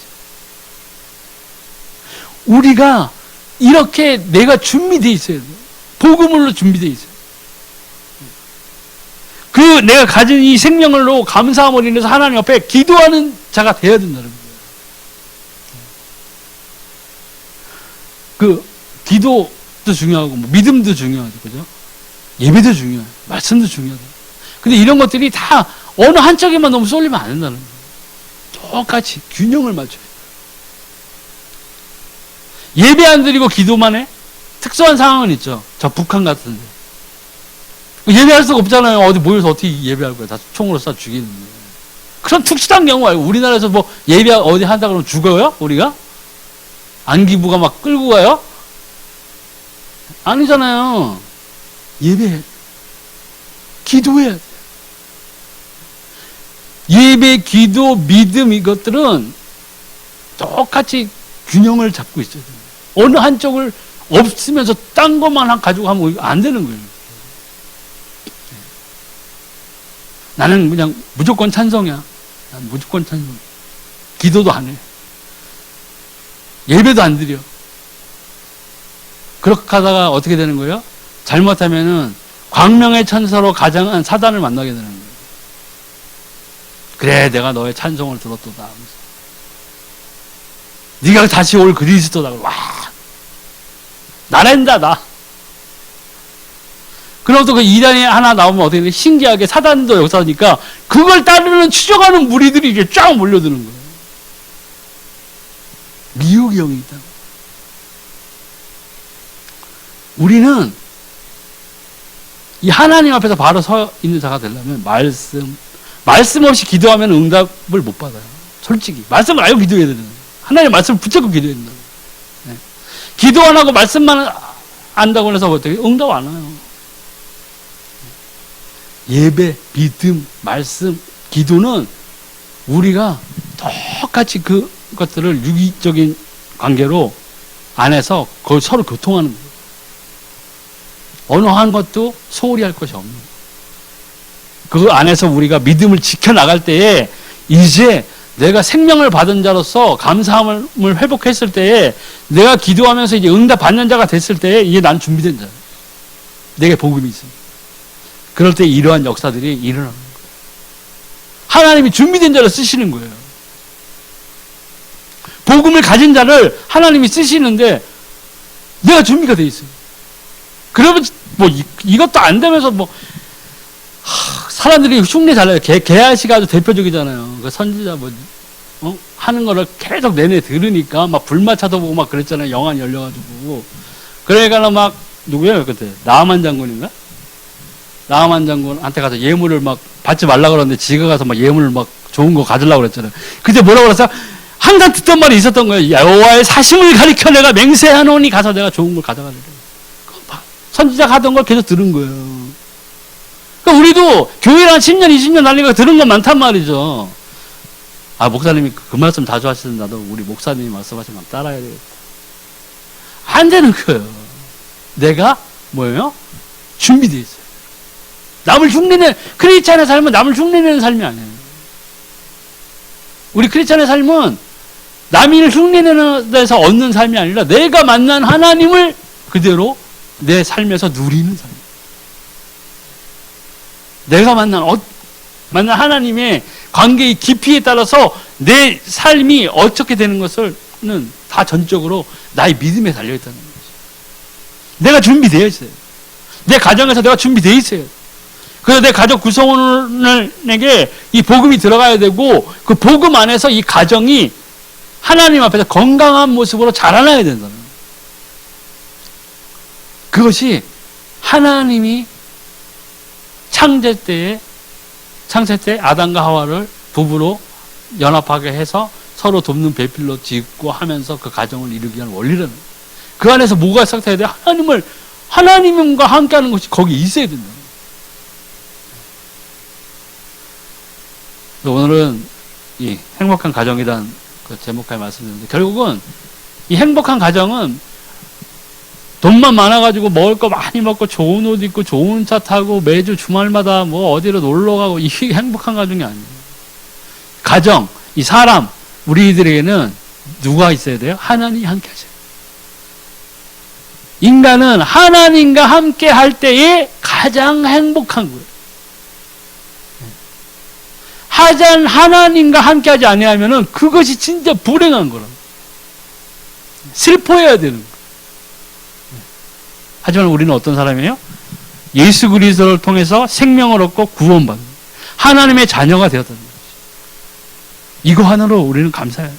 우리가 이렇게 내가 준비되어 있어야 돼요. 복음으로 준비되어 있어요. 내가 가진 이 생명을로 감사함으로 인해서 하나님 앞에 기도하는 자가 되어야 된다는 거예요. 기도도 중요하고, 믿음도 중요하죠. 그죠? 예배도 중요해요. 말씀도 중요하다. 근데 이런 것들이 다 어느 한쪽에만 너무 쏠리면 안 된다는 거예요. 똑같이 균형을 맞춰요. 예배 안 드리고 기도만 해? 특수한 상황은 있죠. 저 북한 같은데. 예배할 수가 없잖아요. 어디 모여서 어떻게 예배할 거야. 다 총으로 쏴 죽이는데. 그런 특수한 경우 말고 우리나라에서 뭐 예배 어디 한다 그러면 죽어요? 우리가? 안기부가 막 끌고 가요? 아니잖아요. 예배해. 기도해야 돼. 예배, 기도, 믿음 이것들은 똑같이 균형을 잡고 있어야 돼요. 어느 한쪽을 없으면서 딴 것만 가지고 하면 안 되는 거예요. 나는 그냥 무조건 찬성이야. 난 무조건 찬성. 기도도 안 해. 예배도 안 드려. 그렇게 하다가 어떻게 되는 거예요? 잘못하면은 광명의 천사로 가장한 사단을 만나게 되는 거예요. 그래, 내가 너의 찬송을 들었도다. 네가 다시 올 그리스도다. 와, 나랜다, 나. 그럼 또 그 이단이 하나 나오면 어떻게 돼? 신기하게 사단도 역사니까 그걸 따르는 추적하는 무리들이 이제 쫙 몰려드는 거예요. 미혹이 영이 있다. 우리는 이 하나님 앞에서 바로 서 있는 자가 되려면 말씀 없이 기도하면 응답을 못 받아요. 솔직히. 말씀을 알고 기도해야 되는 거예요. 하나님의 말씀을 붙잡고 기도해야 된다. 네. 기도 안 하고 말씀만 안다고 해서 어떻게 응답 안 와요. 예배, 믿음, 말씀, 기도는 우리가 똑같이 그것들을 유기적인 관계로 안에서 그걸 서로 교통하는 거예요. 어느 한 것도 소홀히 할 것이 없는 거예요. 그 안에서 우리가 믿음을 지켜나갈 때에 이제 내가 생명을 받은 자로서 감사함을 회복했을 때에 내가 기도하면서 이제 응답 받는 자가 됐을 때에 이제 난 준비된 자야. 내게 복음이 있어. 그럴 때 이러한 역사들이 일어나는 거예요. 하나님이 준비된 자를 쓰시는 거예요. 복음을 가진 자를 하나님이 쓰시는데 내가 준비가 돼 있어요. 그러면 뭐 이것도 안 되면서 뭐 사람들이 흉내 잘 내요. 게하시가 아주 대표적이잖아요. 그 선지자 하는 거를 계속 내내 들으니까 막 불만 찾아보고 막 그랬잖아요. 영안 열려가지고. 그러니까 막 누구예요 그때? 나아만 장군인가? 나아만 장군한테 가서 예물을 막 받지 말라 그러는데 지가 가서 막 예물을 막 좋은 거 가지려고 그랬잖아요. 그때 뭐라고 그랬어요? 항상 듣던 말이 있었던 거예요. 여호와의 사심을 가리켜 내가 맹세하노니 가서 내가 좋은 걸 가져가리라. 선지자가 하던 걸 계속 들은 거예요. 그러니까 우리도 교회를 한 10년, 20년 다니니까 들은 건 많단 말이죠. 아, 목사님이 그 말씀 자주 하시는 나도 우리 목사님이 말씀하시면 막 따라야 되겠다. 안 되는 거예요. 내가 뭐예요? 준비되어 있어요. 남을 흉내내, 크리스찬의 삶은 남을 흉내내는 삶이 아니에요. 우리 크리스찬의 삶은 남을 흉내내는 데서 얻는 삶이 아니라 내가 만난 하나님을 그대로 내 삶에서 누리는 삶. 내가 만난 하나님의 관계의 깊이에 따라서 내 삶이 어떻게 되는 것은 다 전적으로 나의 믿음에 달려있다는 거죠. 내가 준비되어 있어요. 내 가정에서 내가 준비되어 있어요. 그래서 내 가족 구성원에게 이 복음이 들어가야 되고 그 복음 안에서 이 가정이 하나님 앞에서 건강한 모습으로 자라나야 된다는 거예요. 그것이 하나님이 창세 때 아담과 하와를 부부로 연합하게 해서 서로 돕는 배필로 짓고 하면서 그 가정을 이루기 위한 원리라는 거예요. 그 안에서 뭐가 싹트해야 돼? 하나님과 함께하는 것이 거기 있어야 된다. 오늘은 이 행복한 가정이란 그 제목하에 말씀드렸는데 결국은 이 행복한 가정은 돈만 많아가지고 먹을 거 많이 먹고 좋은 옷 입고 좋은 차 타고 매주 주말마다 뭐 어디로 놀러 가고 이게 행복한 가정이 아니에요. 가정, 이 사람, 우리들에게는 누가 있어야 돼요? 하나님이 함께 하셔요. 인간은 하나님과 함께 할 때에 가장 행복한 거예요. 하나님과 함께 하지 아니하면은 그것이 진짜 불행한 거라. 슬퍼해야 되는 거예요. 하지만 우리는 어떤 사람이에요? 예수 그리스도를 통해서 생명을 얻고 구원받는 하나님의 자녀가 되었다는 거죠. 이거 하나로 우리는 감사해요.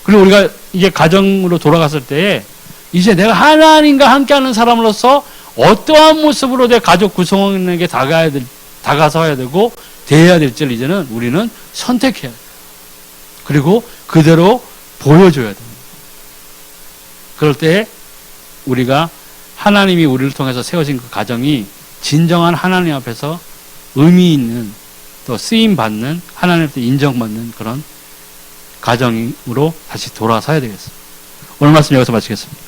그리고 우리가 이제 가정으로 돌아갔을 때에 이제 내가 하나님과 함께하는 사람으로서 어떠한 모습으로 내 가족 구성원에게 다가서야 되고 대해야 될지를 이제는 우리는 선택해야 돼요. 그리고 그대로 보여줘야 됩니다. 그럴 때 우리가 하나님이 우리를 통해서 세워진 그 가정이 진정한 하나님 앞에서 의미 있는 또 쓰임받는 하나님한테 인정받는 그런 가정으로 다시 돌아서야 되겠습니다. 오늘 말씀 여기서 마치겠습니다.